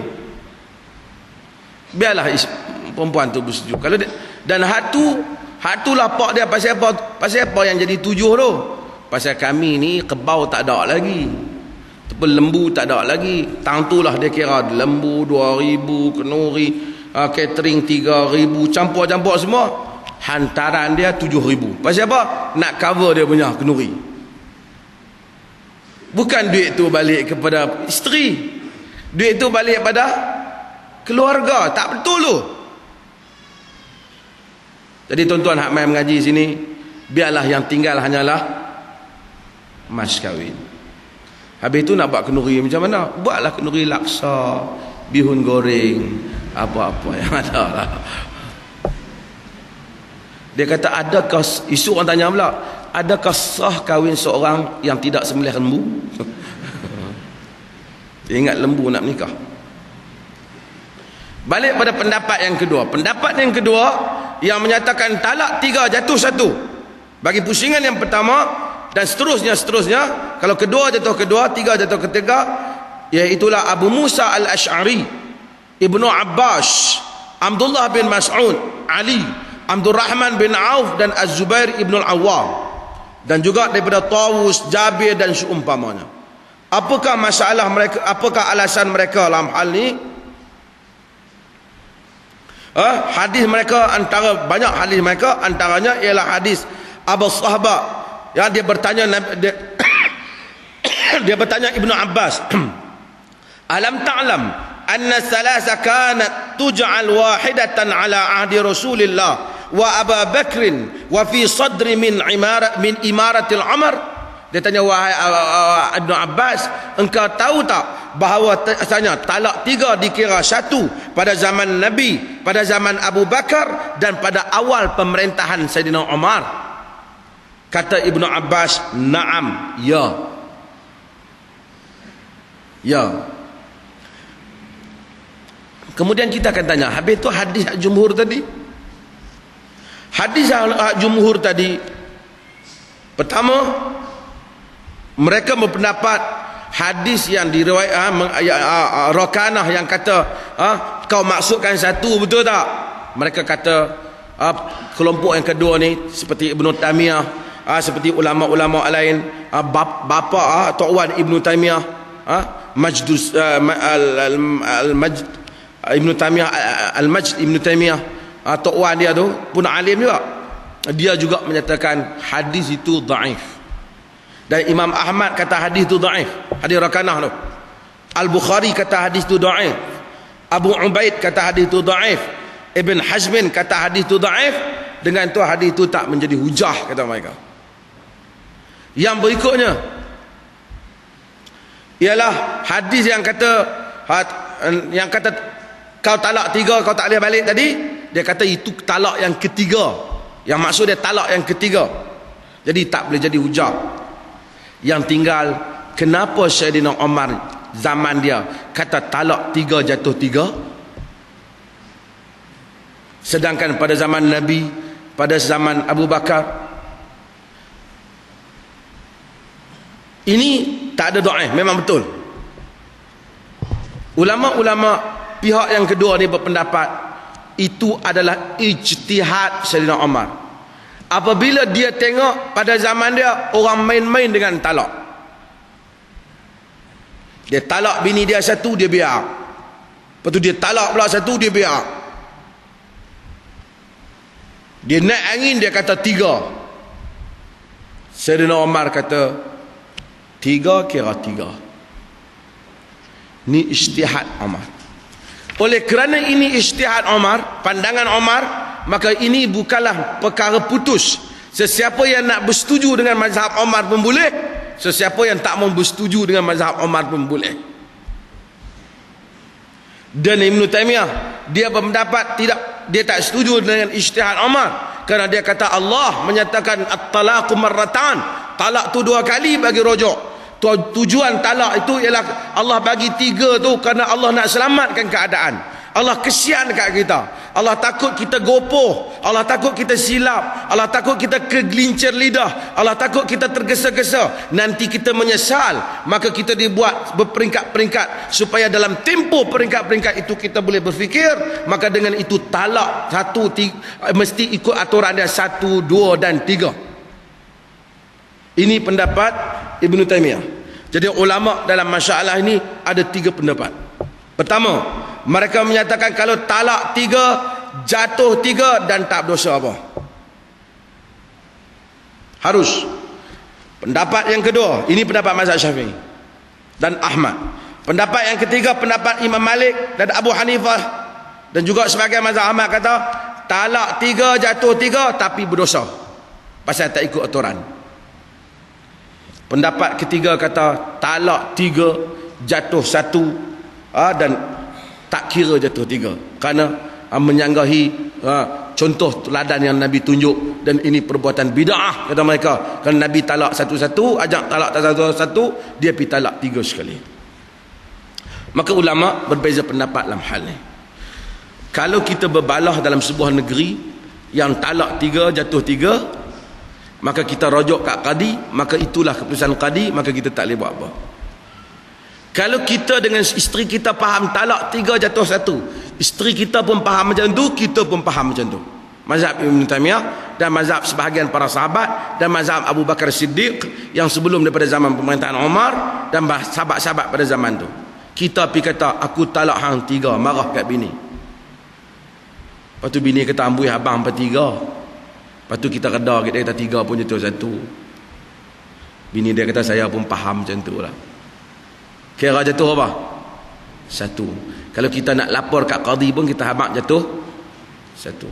Biarlah perempuan tu bersetuju. Kalau dia, dan hak tu lapak dia pasal apa? Pasal apa yang jadi 7 tu? Pasal kami ni kebau tak ada lagi. Lembu tak ada lagi. Tang tu lah dia kira lembu 2,000, kenuri, catering 3,000, campur-campur semua. Hantaran dia 7,000. Pasal apa? Nak cover dia punya kenuri. Bukan duit tu balik kepada isteri. Duit tu balik pada keluarga. Tak betul tu. Jadi tuan-tuan hak mai mengaji sini, biarlah yang tinggal hanyalah mas kahwin. Habis tu nak buat kenduri macam mana? Buatlah kenduri laksa, bihun goreng, apa-apa yang ada lah. Dia kata, adakah, isu orang tanya pula, adakah sah kahwin seorang yang tidak sembelih lembu? Dia ingat lembu nak menikah. Balik pada pendapat yang kedua. Pendapat yang kedua yang menyatakan talak 3 jatuh 1 bagi pusingan yang pertama, dan seterusnya. Kalau kedua jatuh kedua, 3 jatuh ketiga, iaitulah Abu Musa al-Ash'ari, Ibnu Abbas, Abdullah bin Mas'ud, Ali, Abdul Rahman bin Auf, dan Az-Zubair ibn al-Awwam, dan juga daripada Tawus, Jabir dan seumpamanya. Apakah masalah mereka? Apakah alasan mereka dalam hal ni? Hadis mereka, antara banyak hadis mereka, antaranya ialah hadis Abu Sahbah, ya, dia bertanya dia bertanya Ibnu Abbas, alam ta'lam anna thalatha kanat tuj'al wahidatan ala ahdi Rasulillah wa Abu Bakrin wa fi sadri min imaratil Umar. Dia tanya, wahai Ibnu Abbas, engkau tahu tak bahawa asalnya talak 3 dikira 1 pada zaman Nabi, pada zaman Abu Bakar, dan pada awal pemerintahan Sayyidina Umar? Kata Ibnu Abbas, na'am, ya. Kemudian kita akan tanya, habis tu hadis jumhur tadi? Hadis jumhur tadi, pertama, mereka berpendapat hadis yang diriwayat Rakanah yang kata kau maksudkan 1, betul tak? Mereka kata kelompok yang kedua ni seperti Ibnu Taimiyah, seperti ulama-ulama lain, bapa Tok Wan Ibnu Taimiyah, Majdus al-Majd Ibnu Taimiyah, al-Majd Ibnu Taimiyah, Tok Wan dia tu pun alim juga. Dia juga menyatakan hadis itu dhaif. Dan Imam Ahmad kata hadis itu dhaif, hadis Rakanah tu. Al-Bukhari kata hadis itu dhaif. Abu Ubaid kata hadis itu dhaif. Ibn Hazmin kata hadis itu dhaif. Dengan tu hadis itu tak menjadi hujah, kata mereka. Yang berikutnya ialah hadis yang kata kau talak 3 kau tak boleh balik tadi. Dia kata itu talak yang ketiga. Yang maksud dia talak yang ketiga. Jadi tak boleh jadi hujah. Yang tinggal, kenapa Sayyidina Umar zaman dia kata talak 3 jatuh 3, sedangkan pada zaman Nabi, pada zaman Abu Bakar ini tak ada dhaif? Memang betul. Ulama-ulama pihak yang kedua ni berpendapat itu adalah ijtihad Sayyidina Umar. Apabila dia tengok pada zaman dia orang main-main dengan talak, dia talak bini dia 1, dia biar. Lepas tu dia talak pula 1, dia biar. Dia naik angin, dia kata 3. Sayyidina Umar kata 3 kira 3. Ni ijtihad Umar. Oleh kerana ini ijtihad Umar, pandangan Umar, maka ini bukanlah perkara putus. Sesiapa yang nak bersetuju dengan mazhab Umar pun boleh, sesiapa yang tak mau bersetuju dengan mazhab Umar pun boleh. Dan Ibn Taimiyah, dia berpendapat dia tak setuju dengan ijtihad Umar, kerana dia kata Allah menyatakan at-talaqu marratan, talak tu 2 kali bagi rujuk. Tujuan talak itu ialah Allah bagi 3 tu kerana Allah nak selamatkan keadaan. Allah kesian kat kita. Allah takut kita gopoh, Allah takut kita silap, Allah takut kita kegelincir lidah, Allah takut kita tergesa-gesa, nanti kita menyesal. Maka kita dibuat berperingkat-peringkat supaya dalam tempoh peringkat-peringkat itu kita boleh berfikir. Maka dengan itu talak 1, mesti ikut aturan dia 1, 2 dan 3. Ini pendapat Ibn Taymiyah. Jadi ulama dalam masalah ini ada 3 pendapat. Pertama, mereka menyatakan kalau talak 3, jatuh 3 dan tak berdosa apa. Harus. Pendapat yang kedua, ini pendapat mazhab Syafi'i dan Ahmad. Pendapat yang ketiga, pendapat Imam Malik dan Abu Hanifah dan juga sebagian mazhab Ahmad kata talak 3, jatuh 3 tapi berdosa pasal tak ikut aturan. Pendapat ketiga kata talak 3, jatuh 1 dan tak kira jatuh 3 kerana menyanggahi contoh teladan yang Nabi tunjuk, dan ini perbuatan bid'ah kata mereka. Kerana Nabi talak satu-satu, ajak talak satu-satu, dia pergi talak 3 sekali. Maka ulama berbeza pendapat dalam hal ni. Kalau kita berbalah dalam sebuah negeri yang talak 3, jatuh 3, maka kita rujuk kat qadi, maka itulah keputusan qadi, maka kita tak boleh buat apa. Kalau kita dengan isteri kita faham talak 3, jatuh 1, isteri kita pun faham macam tu, kita pun faham macam tu. Mazhab Ibn Taymiyah dan mazhab sebahagian para sahabat dan mazhab Abu Bakar Siddiq yang sebelum daripada zaman pemerintahan Umar dan sahabat-sahabat pada zaman tu. Kita pergi kata aku talak hang 3, marah kat bini. Lepas tu bini kata amboi abang apa 3. Lepas tu kita reda, kita kata 3 pun jatuh 1. Bini dia kata saya pun faham macam tu lah. Kira jatuh apa? 1. Kalau kita nak lapor kat qadi pun kita habaq jatuh 1.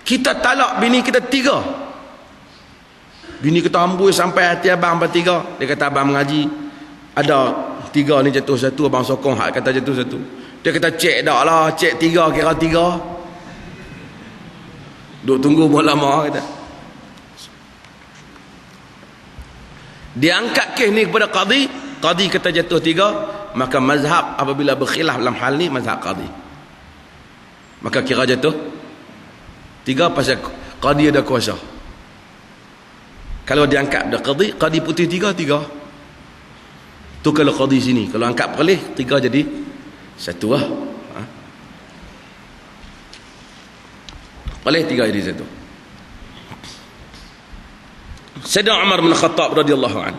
Kita talak bini kita 3. Bini kata amboi sampai hati abang apa 3. Dia kata abang mengaji ada 3 ni jatuh 1, abang sokong hak kata jatuh 1. Dia kata cek dak lah, cek 3 kira 3. Duk tunggu pun lama kata. Dia angkat kes ni kepada qadi, qadi kata jatuh 3, maka mazhab apabila berkhilaf dalam hal ni mazhab qadi. Maka kira jatuh 3 pasal qadi ada kuasa. Kalau dia angkat dah qadi, qadi putih 3. Tu kalau qadi sini, kalau angkat perlih 3 jadi 1 lah. Boleh 3 jadi 1. Sayyidina Umar bin Khattab radhiyallahu anhu.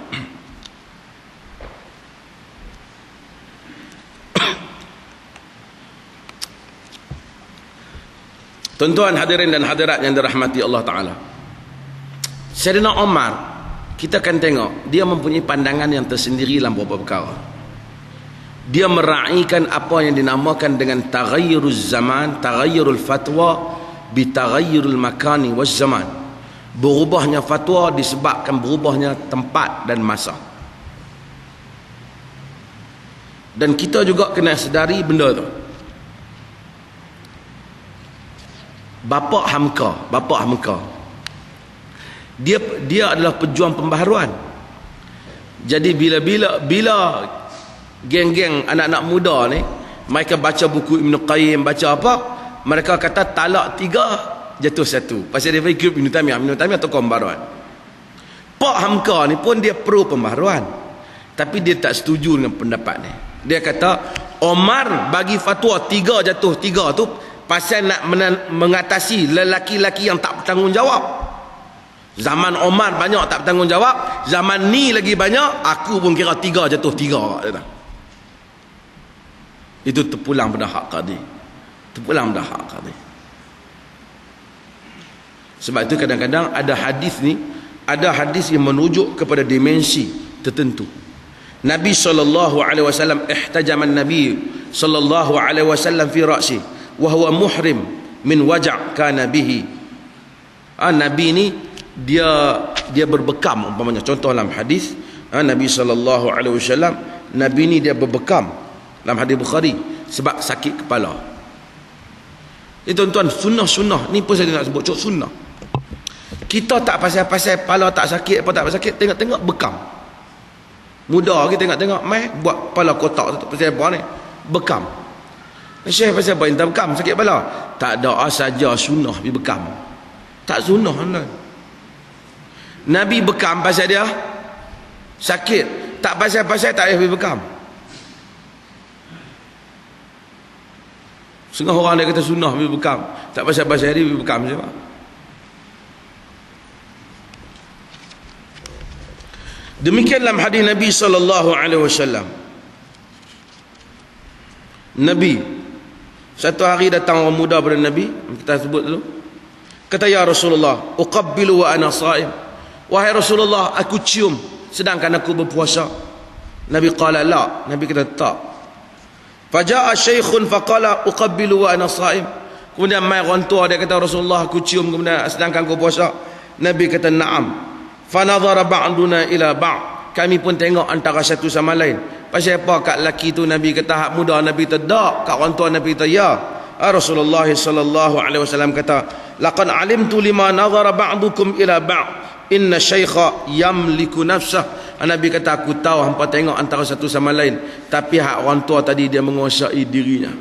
Tuan-tuan hadirin dan hadirat yang dirahmati Allah Ta'ala, Sayyidina Umar, kita akan tengok dia mempunyai pandangan yang tersendiri dalam beberapa perkara. Dia meraihkan apa yang dinamakan dengan taghayyuruz zaman, taghayyurul fatwa bitaghayyurul makani waz zaman. Berubahnya fatwa disebabkan berubahnya tempat dan masa. Dan kita juga kena sedari benda tu. Bapa Hamka dia adalah pejuang pembaharuan. Jadi bila geng-geng anak-anak muda ni mereka baca buku Ibn Qayyim, baca apa, mereka kata talak 3 jatuh 1 pasal dia ikut Ibn Taymiyah tokoh pembaharuan. Pak Hamka ni pun dia pro pembaharuan, tapi dia tak setuju dengan pendapat ni. Dia kata Omar bagi fatwa 3 jatuh 3 tu pasal nak mengatasi lelaki-lelaki yang tak bertanggungjawab. Zaman Omar banyak tak bertanggungjawab, zaman ni lagi banyak, aku pun kira 3 jatuh 3. Itu terpulang pada hak qadi. Sebab itu kadang-kadang ada hadis ni, ada hadis yang menujuk kepada dimensi tertentu. Nabi SAW ihtajama Nabi SAW fi ra'si wa huwa muhrim min waja' kana bihi. Nabi ni dia berbekam umpamanya. Contoh dalam hadis Nabi SAW, Nabi ni dia berbekam dalam hadis Bukhari sebab sakit kepala. Tuan-tuan, sunnah ni pun saya nak sebut sunnah. Kita tak pasal kepala tak sakit apa tak sakit, tengok-tengok bekam. Muda kita tengok mai buat kepala kotak tu pasal apa ni? Bekam. Syekh pasal apa entah bekam sakit kepala? Tak ada saja sunnah pergi bekam. Tak sunnah anda. Nabi bekam pasal dia sakit. Tak pasal-pasal tak payah pergi bekam. Setengah orang dia kata sunnah pergi bekam. Tak pasal-pasal dia pergi bekam siapa? Demikian dalam hadis Nabi SAW. Nabi satu hari datang orang muda pada Nabi, kita sebut dulu. Kata, ya Rasulullah, uqabbilu wa ana sha'im. Wahai Rasulullah, aku cium sedangkan aku berpuasa. Nabi qala la. Nabi kata tak. Faja'a syaikhun faqala uqabbilu wa ana sha'im. Kemudian mai orang tua dia kata, Rasulullah, aku cium kemudian sedangkan aku puasa. Nabi kata na'am. Fanadhara ba'duna ila ba'. Kami pun tengok antara satu sama lain. Pasal apa kat lelaki tu Nabi kata hak muda, Nabi kata tak. Kat orang tua Nabi kata ya. Rasulullah sallallahu alaihi wasallam kata, laqad alimtu lima nadhara ba'dukum ila ba'. Inna syaikha yamliku nafsah. Nabi kata aku tahu hampa tengok antara satu sama lain, tapi hak orang tua tadi dia menguasai dirinya.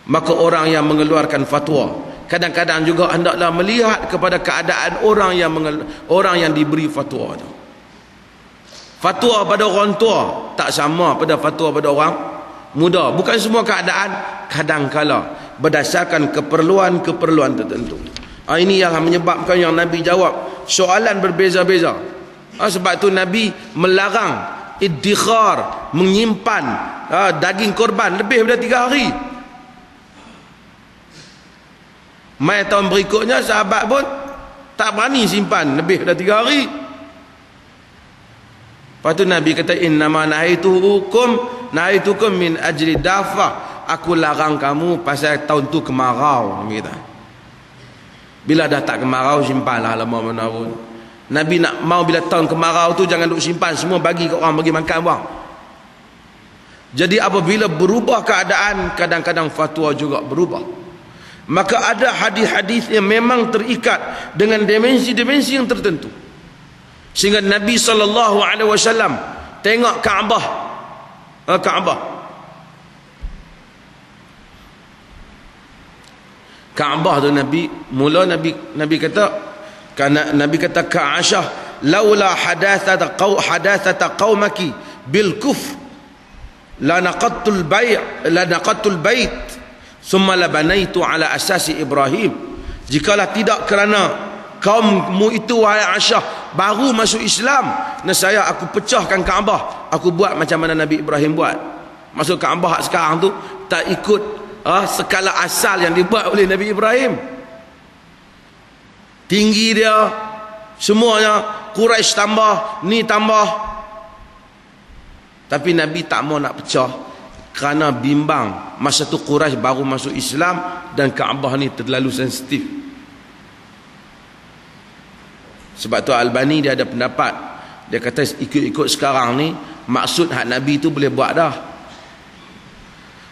Maka orang yang mengeluarkan fatwa kadang-kadang juga hendaklah melihat kepada keadaan orang yang diberi fatwa itu. Fatwa pada orang tua tak sama pada fatwa pada orang muda. Bukan semua keadaan, kadang-kala berdasarkan keperluan tertentu. Ini yang menyebabkan yang Nabi jawab soalan berbeza-beza. Sebab tu Nabi melarang iddikhar, menyimpan daging korban lebih daripada 3 hari. Mai tahun berikutnya sahabat pun tak berani simpan lebih dah 3 hari. Lepas tu Nabi kata innama nahaitukum min ajli dafa. Aku larang kamu pasal tahun tu kemarau. Nabi kata, bila dah tak kemarau simpanlah lama mana pun. Nabi nak mau bila tahun kemarau tu jangan duk simpan, semua bagi ke orang, bagi makan buang. Jadi apabila berubah keadaan, kadang-kadang fatwa juga berubah. Maka ada hadis-hadis yang memang terikat dengan dimensi-dimensi yang tertentu. Sehingga Nabi SAW tengok Kaabah. Kaabah tu Nabi kata, karena Nabi kata ke Aisyah, laula hadathata qaumaki bil kufr la naqattul bait summa labanaitu ala asasi Ibrahim. Jikalau tidak kerana kaummu itu wahai Aisyah baru masuk Islam, nescaya aku pecahkan Kaabah, aku buat macam mana Nabi Ibrahim buat. Masuk Kaabah sekarang tu tak ikut skala asal yang dibuat oleh Nabi Ibrahim. Tinggi dia semuanya, Quraisy tambah, ni tambah. Tapi Nabi tak mau nak pecah kerana bimbang masa tu Quraisy baru masuk Islam dan Kaabah ni terlalu sensitif. Sebab tu Albani dia ada pendapat, dia kata ikut-ikut sekarang ni maksud hak Nabi tu boleh buat dah.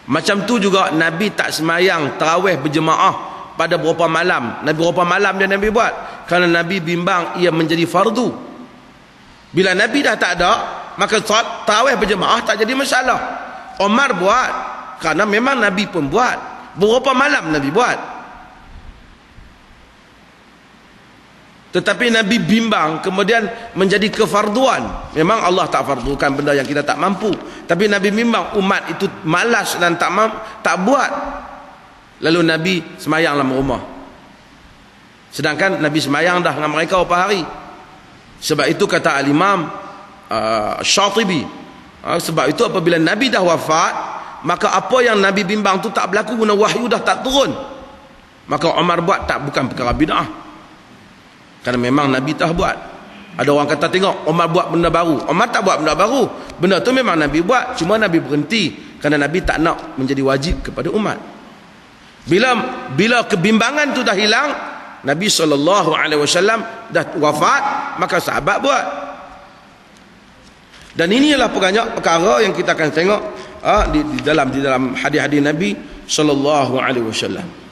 Macam tu juga Nabi tak semayang tarawih berjemaah pada berapa malam. Berapa malam dia Nabi buat kerana Nabi bimbang ia menjadi fardu. Bila Nabi dah tak ada, maka tarawih berjemaah tak jadi masalah. Umar buat kerana memang Nabi pun buat. Berapa malam Nabi buat. Tetapi Nabi bimbang kemudian menjadi kefarduan. Memang Allah tak fardukan benda yang kita tak mampu, tapi Nabi bimbang umat itu malas dan tak buat. Lalu Nabi semayang dalam rumah. Sedangkan Nabi semayang dah dengan mereka berapa hari. Sebab itu kata Al-Imam Syatibi, sebab itu apabila Nabi dah wafat, maka apa yang Nabi bimbang tu tak berlaku guna wahyu dah tak turun, maka Umar buat tak bukan perkara bid'ah. Kerana memang Nabi tak buat. Ada orang kata tengok Umar buat benda baru. Umar tak buat benda baru. Benda tu memang Nabi buat, cuma Nabi berhenti kerana Nabi tak nak menjadi wajib kepada umat. Bila kebimbangan tu dah hilang, Nabi SAW dah wafat, maka sahabat buat. Dan inilah banyak perkara yang kita akan tengok di dalam hadis-hadis Nabi SAW.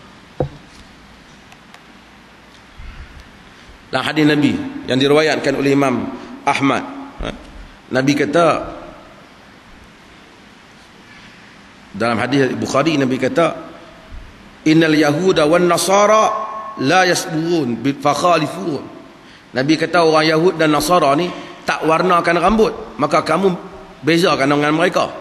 Dan hadis Nabi yang diriwayatkan oleh Imam Ahmad Nabi kata dalam hadis Bukhari, Nabi kata innal yahuda wan nasara la yasburun fa khalifuhum. Nabi kata orang Yahud dan Nasara ni tak warnakan rambut, maka kamu bezakan dengan mereka.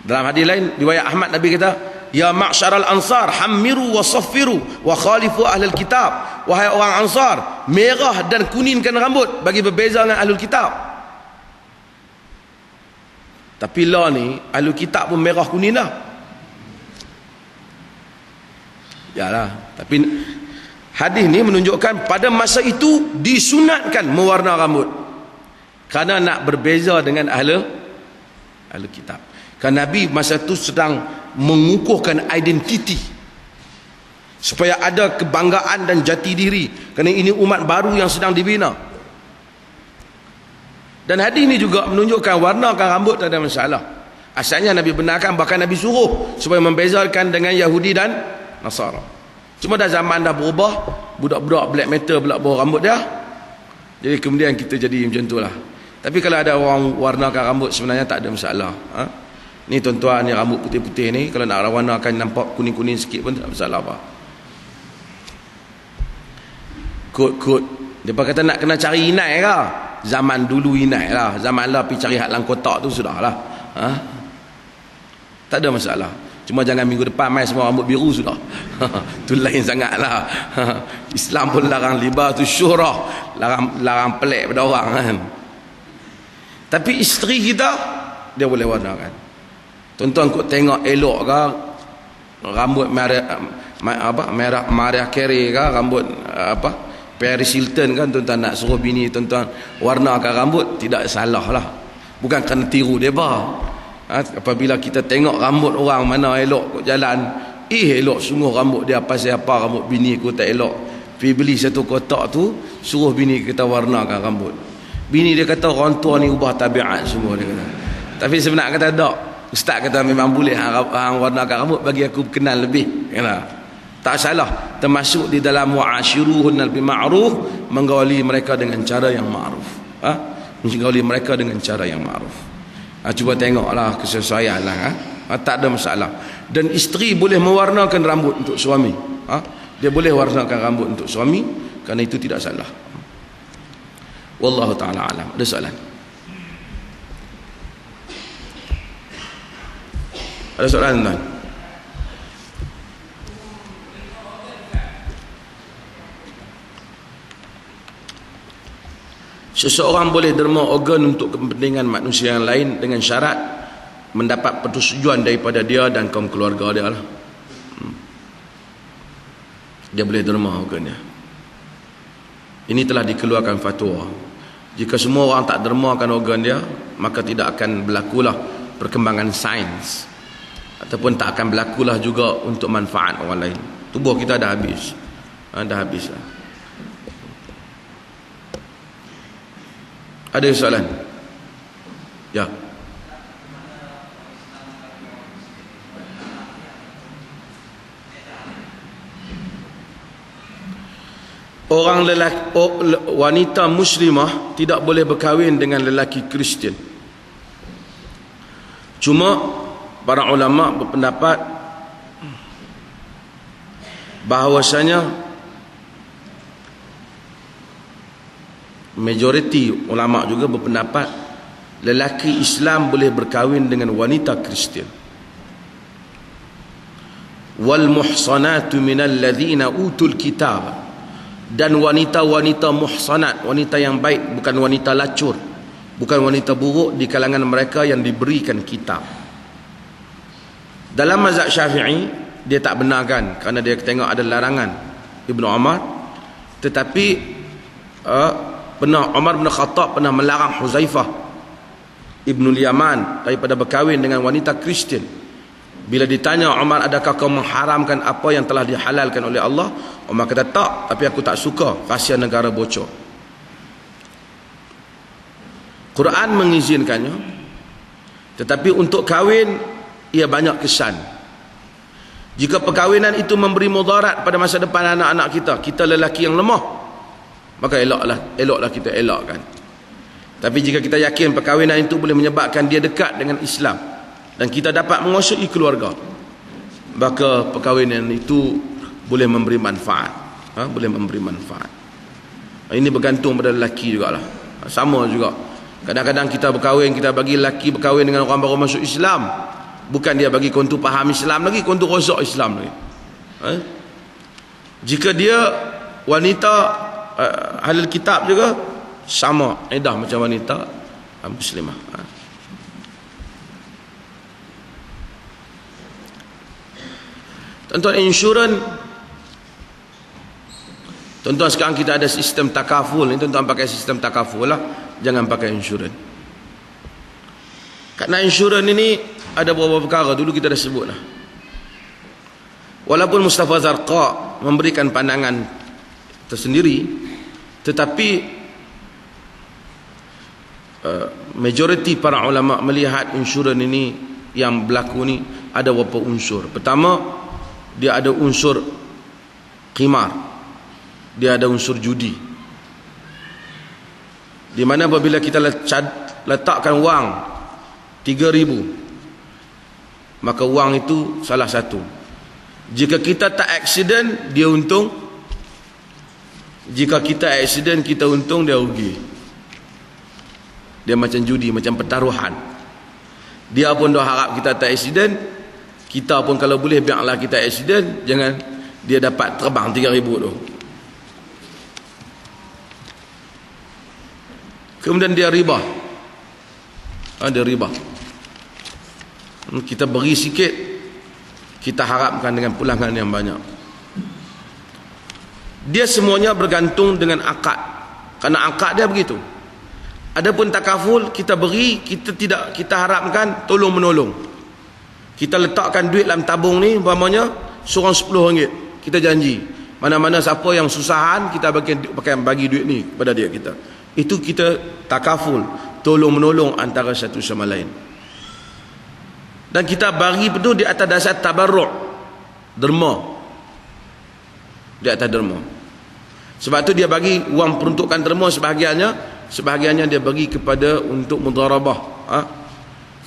Dalam hadis lain riwayat Ahmad, Nabi kata ya ma'syaral ansar hammiru wa saffiru wa khalifu ahlul kitab. Wahai orang Ansar, merah dan kuningkan rambut bagi berbeza dengan ahlul kitab. Tapi lah ni ahlul kitab pun merah kuning dah. Yalah, tapi hadis ni menunjukkan pada masa itu disunatkan mewarna rambut kerana nak berbeza dengan ahlul kitab. Kerana Nabi masa itu sedang mengukuhkan identiti supaya ada kebanggaan dan jati diri, kerana ini umat baru yang sedang dibina. Dan hadis ini juga menunjukkan warnakan rambut tak ada masalah. Asalnya Nabi benarkan, bahkan Nabi suruh supaya membezakan dengan Yahudi dan Nasara. Cuma dah zaman dah berubah, budak-budak black metal pula bawah rambut dia, jadi kemudian kita jadi macam itulah. Tapi kalau ada orang warnakan rambut sebenarnya tak ada masalah. Ni tuan-tuan ni rambut putih-putih ni, kalau nak warnakan nampak kuning-kuning sikit pun tak masalah apa. Kot-kot depa kata nak kena cari inai ke? Zaman dulu inai lah, zaman lah pergi cari hak lang kotak tu sudahlah. Tak ada masalah. Cuma jangan minggu depan mai semua rambut biru sudah. Tu lain sangatlah. Islam pun larang libas tu syurah, larang pelik pada orang kan. Tapi isteri kita dia boleh warnakan. Tuan-tuan kau tengok elok ke rambut merah Mariah Carey ke, rambut Paris Hilton kan, tuan-tuan nak suruh bini tuan-tuan warnakan rambut, tidak salah lah. Bukan kerana tiru mereka. Apabila kita tengok rambut orang mana elok kot jalan, elok sungguh rambut dia, pasal apa rambut bini aku tak elok, pergi beli satu kotak tu, suruh bini kita warnakan rambut. Bini dia kata orang tua ni ubah tabiat semua, dia kata. Tapi sebenarnya kata tak, ustaz kata memang boleh hang warnakan rambut, bagi aku kenal lebih, kata. Tak salah, termasuk di dalam wa'ashiruhunna bil ma'ruf, menggauli mereka dengan cara yang ma'ruf. Menggauli mereka dengan cara yang ma'ruf. Cuba tengoklah kesesuaian lah. Tak ada masalah. Dan isteri boleh mewarnakan rambut untuk suami. Dia boleh warnakan rambut untuk suami, kerana itu tidak salah. Wallahu ta'ala alam. Ada soalan? Ada soalan tuan? Seseorang boleh derma organ untuk kepentingan manusia yang lain dengan syarat mendapat persetujuan daripada dia dan kaum keluarga dia lah. Dia boleh derma organnya. Ini telah dikeluarkan fatwa. Jika semua orang tak dermakan organ dia, maka tidak akan berlakulah perkembangan sains, ataupun tak akan berlakulah juga untuk manfaat orang lain. Tubuh kita dah habis. Dah habis lah. Ada soalan? Ya. Orang lelaki, wanita muslimah tidak boleh berkahwin dengan lelaki Kristian. Cuma para ulama berpendapat bahawasanya majoriti ulama juga berpendapat lelaki Islam boleh berkahwin dengan wanita Kristian. Wal muhsanatu minal ladzina utul kitab, dan wanita-wanita muhsanat, wanita yang baik, bukan wanita lacur, bukan wanita buruk, di kalangan mereka yang diberikan kitab. Dalam mazhab Syafi'i dia tak benarkan, kerana dia tengok ada larangan Ibnu Umar. Tetapi Umar bin Khattab pernah melarang Huzaifah Ibnu Yaman daripada berkahwin dengan wanita Kristian. Bila ditanya Umar, adakah kau mengharamkan apa yang telah dihalalkan oleh Allah? Umar kata tak, tapi aku tak suka rahsia negara bocor. Quran mengizinkannya, tetapi untuk kahwin ia banyak kesan. Jika perkahwinan itu memberi mudarat pada masa depan anak-anak kita, kita lelaki yang lemah, maka eloklah kita elakkan. Tapi jika kita yakin perkahwinan itu boleh menyebabkan dia dekat dengan Islam dan kita dapat menguasai keluarga, maka perkahwinan itu boleh memberi manfaat. Boleh memberi manfaat. Ini bergantung pada lelaki jugalah. Sama juga. Kadang-kadang kita berkahwin, kita bagi lelaki berkahwin dengan orang baru masuk Islam. Bukan dia bagi kontu faham Islam lagi, kontu rosak Islam lagi. Jika dia wanita halal kitab juga, sama edah macam wanita muslimah. Tuan-tuan, insurans, tuan-tuan sekarang kita ada sistem takaful. Tuan-tuan pakai sistem takaful lah, jangan pakai insurans. Karena insurans ini ada beberapa perkara, dulu kita dah sebut lah. Walaupun Mustafa Zarqa memberikan pandangan tersendiri, tetapi majoriti para ulama melihat insurans ini yang berlaku ni ada beberapa unsur. Pertama, dia ada unsur qimar, dia ada unsur judi, di mana apabila kita letakkan wang 3,000, maka wang itu salah satu. Jika kita tak accident, dia untung. Jika kita accident, kita untung, dia rugi. Dia macam judi, macam pertaruhan. Dia pun dah harap kita tak accident, kita pun kalau boleh biarlah kita accident, jangan dia dapat terbang 3,000 tu. Kemudian dia riba. Dia riba. Kita beri sikit, kita harapkan dengan pulangan yang banyak. Dia semuanya bergantung dengan akad. Karena akad dia begitu. Adapun takaful, kita beri, kita harapkan tolong menolong. Kita letakkan duit dalam tabung ni, umpamanya seorang RM10, kita janji mana-mana siapa yang susahan, kita bagi duit ni kepada dia. Itu kita takaful, tolong menolong antara satu sama lain. Dan kita bagi itu di atas dasar tabarruk, derma, di atas derma. Sebab tu dia bagi wang peruntukan derma sebahagiannya dia bagi kepada untuk mudharabah.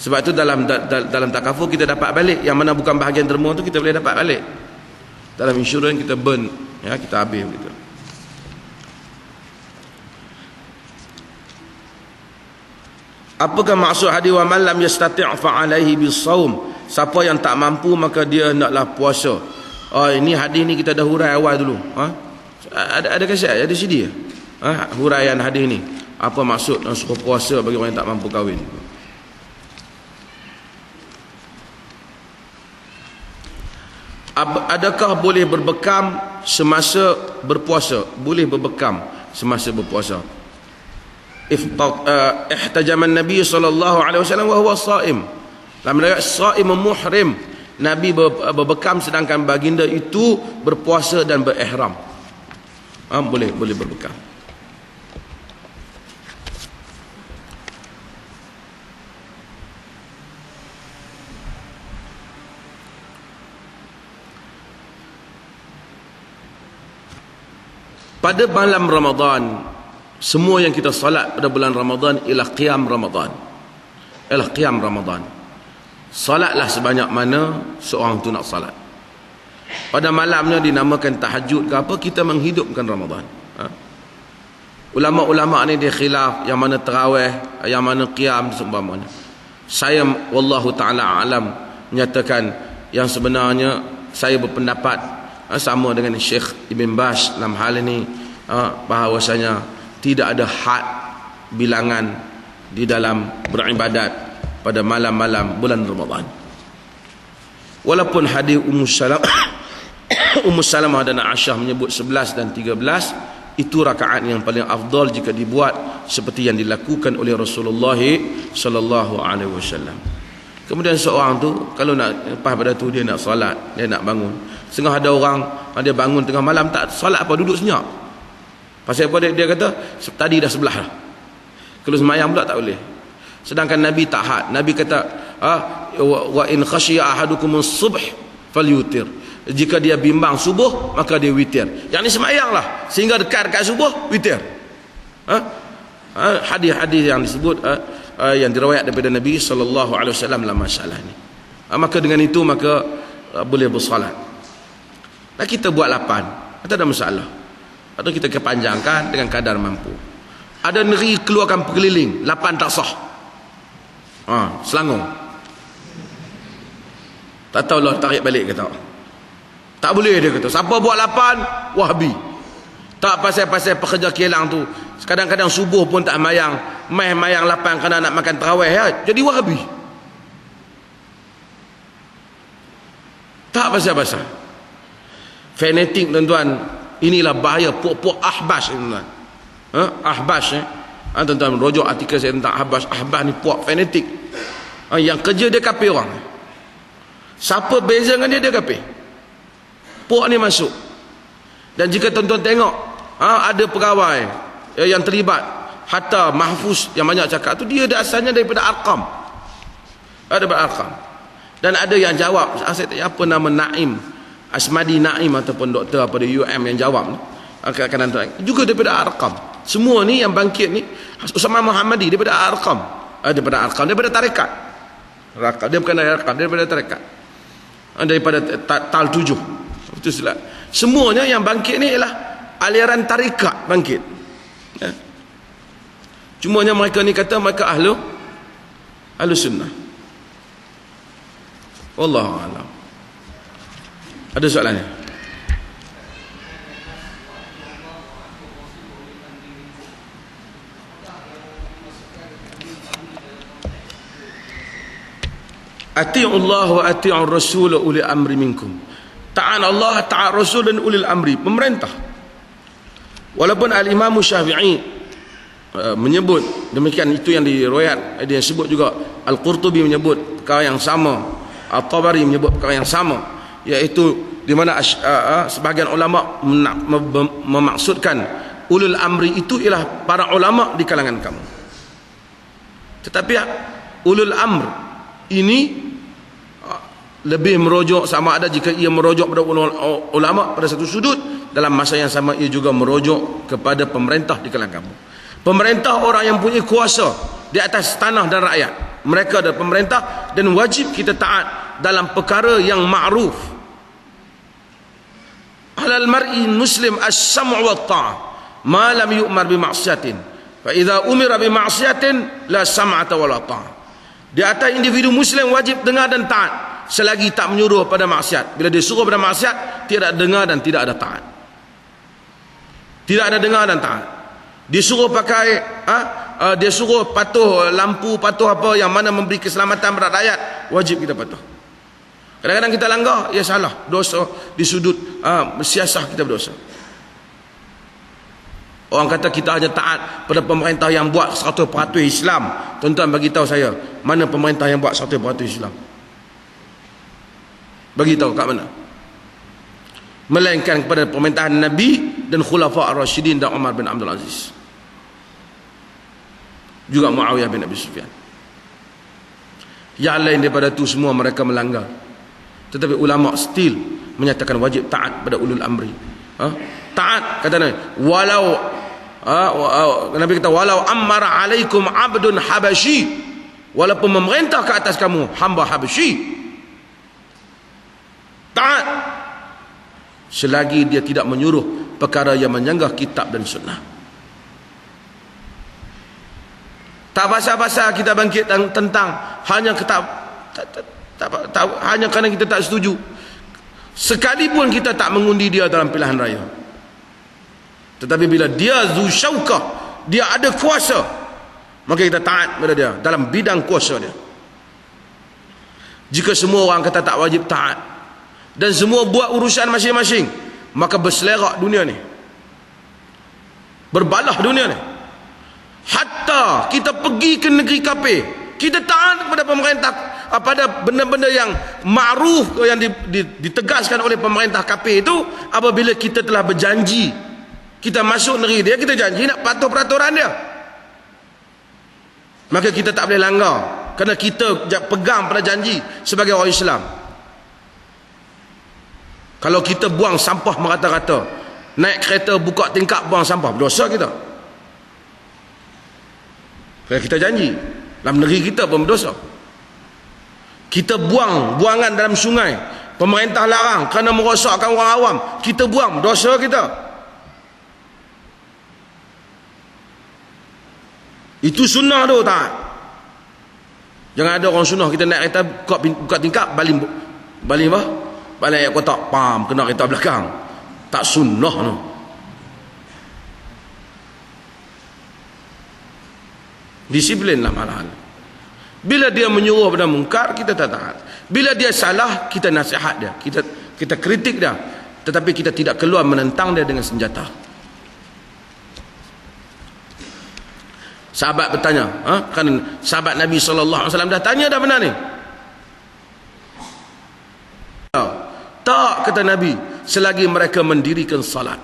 Sebab tu dalam takaful kita dapat balik, yang mana bukan bahagian derma tu kita boleh dapat balik. Dalam insurans kita burn, kita habis begitu. Apakah maksud hadis wa man lam yastati' fa alaihi bis-shaum? Siapa yang tak mampu maka dia hendaklah puasa. Ini hadis ni kita dah hurai awal dulu. Ada kaset, ada CD. Huraian hadis ni. Apa maksud suruh puasa bagi orang yang tak mampu kahwin? Adakah boleh berbekam semasa berpuasa? Boleh berbekam semasa berpuasa. Ihtajama Nabi sallallahu alaihi wasallam wa huwa shaim. Dalam riwayat shaim muhrim, Nabi berbekam sedangkan baginda itu berpuasa dan berihram. Boleh berbekam. Pada malam Ramadan, semua yang kita salat pada bulan Ramadan ialah qiyam Ramadan. Salatlah sebanyak mana seorang tu nak salat. Pada malamnya dinamakan tahajud ke apa, kita menghidupkan Ramadan. Ulama-ulama ni dia khilaf yang mana tarawih, yang mana qiyam seumpamanya. Saya wallahu taala alam menyatakan yang sebenarnya saya berpendapat sama dengan Syekh Ibn Baz dalam hal ini, bahawasanya tidak ada had bilangan di dalam beribadat pada malam-malam bulan Ramadan. Walaupun hadis Ummu Salamah dan Aisyah menyebut 11 dan 13, itu rakaat yang paling afdal jika dibuat seperti yang dilakukan oleh Rasulullah sallallahu alaihi wasallam. Kemudian seorang tu kalau nak lepas pada tu dia nak solat, dia nak bangun. Setengah ada orang dia bangun tengah malam tak solat apa, duduk senyap. Pasal apa dia kata tadi dah sebelah dah. Kalau semayang pula tak boleh. Sedangkan Nabi tak had. Nabi kata wa in khashiya ahadukum as-subh falyutir. Jika dia bimbang subuh maka dia witir. Yang ni semayanglah sehingga dekat subuh witir. hadis-hadis yang disebut yang diriwayat daripada Nabi sallallahu alaihi wasallam dalam masalah ni. Maka dengan itu maka boleh bersolat. Dan kita buat 8, tak ada masalah. Atau kita kepanjangkan dengan kadar mampu. Ada negeri keluarkan perkeliling 8 tak sah. Selangor. Tak tahu lah tarik balik kata. Tak boleh dia kata. Siapa buat 8 Wahabi. Tak pasal-pasal pekerja kilang tu. Kadang-kadang subuh pun tak mayang. Mayang 8 kerana nak makan tarawih ya. Jadi Wahabi. Tak pasal-pasal. Fanatik tuan-tuan. Inilah bahaya puak-puak ahbas tuan-tuan. Ahbas tuan-tuan rujuk artikel saya tentang ahbas. Ahbas ni puak fanatik. Yang kerja dia kapir orang. Siapa beza dengan dia kapir. Puak ni masuk. Dan jika tuan-tuan tengok ada pegawai yang terlibat Hatta Mahfuz yang banyak cakap tu, dia asalnya daripada Arqam. Daripada Arqam. Dan ada yang jawab, saya tanya apa nama Naim Asmadi Naim ataupun doktor apa di UM yang jawab ni, juga daripada Arqam. Semua ni yang bangkit ni Usama Muhammadi daripada Arqam. Daripada Arqam, daripada tarekat. Dia bukan dari Arqam, daripada tarekat. Daripada Tal 7. Itu silap. Semuanya yang bangkit ni ialah aliran tarekat bangkit. Cumanya mereka ni kata mereka ahlu sunnah. Wallahu a'lam. Ada soalan ni? Ati'ullah wa ati'ur rasul uli amri minkum. Ta'an Allah, ta'an Rasul dan ulil amri, pemerintah. Walaupun Al-Imam Syafi'i menyebut demikian, itu yang diriwayat, dia sebut juga Al-Qurtubi menyebut perkara yang sama, At-Tabari menyebut perkara yang sama, iaitu di mana sebahagian ulama memaksudkan ulul amri itu ialah para ulama di kalangan kamu. Tetapi ulul amr ini lebih merujuk, sama ada jika ia merujuk pada ulama pada satu sudut, dalam masa yang sama ia juga merujuk kepada pemerintah di kalangan kamu. Pemerintah orang yang punya kuasa di atas tanah dan rakyat. Mereka adalah pemerintah dan wajib kita taat dalam perkara yang ma'ruf. Alal mar'i muslim as-sam'u wa ta'ah ma lam yu'mar bi ma'siyatin. Fa idza umira bi ma'siyatin la sam'ata wa la ta'ah. Di atas individu muslim wajib dengar dan taat selagi tak menyuruh pada maksiat. Bila dia suruh pada maksiat, tidak dengar dan tidak ada taat. Tidak ada dengar dan taat. Dia suruh pakai dia suruh patuh lampu, patuh apa yang mana memberi keselamatan pada rakyat, wajib kita patuh. Kadang-kadang kita langgar, ya salah, dosa di sudut siasah kita berdosa. Orang kata kita hanya taat pada pemerintah yang buat 100% Islam. Tuan-tuan bagi tahu saya, mana pemerintah yang buat 100% Islam? Bagi tahu kat mana? Melainkan kepada pemerintahan Nabi dan Khulafa ar-Rasyidin dan Umar bin Abdul Aziz. Juga Muawiyah bin Abi Sufyan. Yang lain daripada itu semua mereka melanggar. Tetapi ulama still menyatakan wajib taat pada ulul amri. Taat, kata Nabi, Nabi kata walau ammara alaikum abdun habasyi, walaupun memerintah ke atas kamu hamba habasyi, taat selagi dia tidak menyuruh perkara yang menyanggah kitab dan sunnah. Tak pasal-pasal kita bangkit tentang hanya hanya kerana kita tak setuju. Sekalipun kita tak mengundi dia dalam pilihan raya, tetapi bila dia zu syaukah, dia ada kuasa, maka kita taat pada dia dalam bidang kuasa dia. Jika semua orang kata tak wajib taat dan semua buat urusan masing-masing, maka berselerak dunia ni, berbalah dunia ni. Hatta kita pergi ke negeri kafir, kita taat kepada pemerintah pada benda-benda yang ma'ruf, yang ditegaskan oleh pemerintah kafir itu. Apabila kita telah berjanji, kita masuk negeri dia, kita janji nak patuh peraturan dia, maka kita tak boleh langgar, kerana kita pegang pada janji sebagai orang Islam. Kalau kita buang sampah merata-rata, naik kereta buka tingkap buang sampah, berdosa kita. Kalau kita janji, dalam negeri kita pun berdosa. Kita buang buangan dalam sungai, pemerintah larang kerana merosakkan orang awam, kita buang, dosa kita. Itu sunnah tu tak? Jangan ada orang sunnah kita naik kereta buka tingkap baling apa? Baling ayat kotak, pam kena kereta belakang. Tak sunnah tu. Disiplinlah malahan. Bila dia menyuruh pada mungkar, kita tak taat. Bila dia salah, kita nasihat dia, kita kritik dia, tetapi kita tidak keluar menentang dia dengan senjata. Sahabat bertanya, kan sahabat Nabi SAW dah tanya dah benar ni. Tak, kata Nabi, selagi mereka mendirikan salat.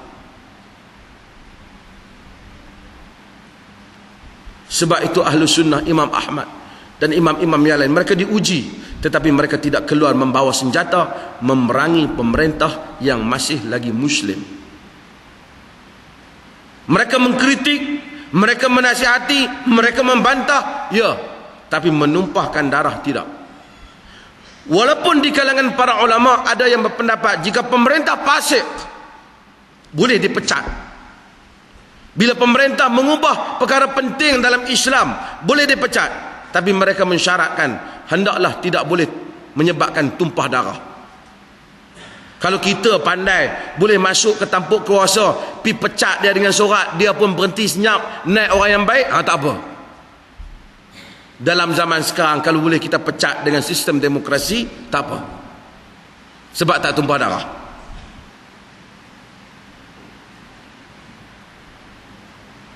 Sebab itu ahlu sunnah, Imam Ahmad dan imam-imam yang lain, mereka diuji, tetapi mereka tidak keluar membawa senjata memerangi pemerintah yang masih lagi muslim. Mereka mengkritik, mereka menasihati, mereka membantah, ya, tapi menumpahkan darah tidak. Walaupun di kalangan para ulama ada yang berpendapat jika pemerintah fasik boleh dipecat. Bila pemerintah mengubah perkara penting dalam Islam boleh dipecat, tapi mereka mensyaratkan hendaklah tidak boleh menyebabkan tumpah darah. Kalau kita pandai boleh masuk ke tampuk kuasa, pi pecat dia dengan surat, dia pun berhenti senyap, naik orang yang baik, tak apa. Dalam zaman sekarang kalau boleh kita pecat dengan sistem demokrasi, tak apa, sebab tak tumpah darah.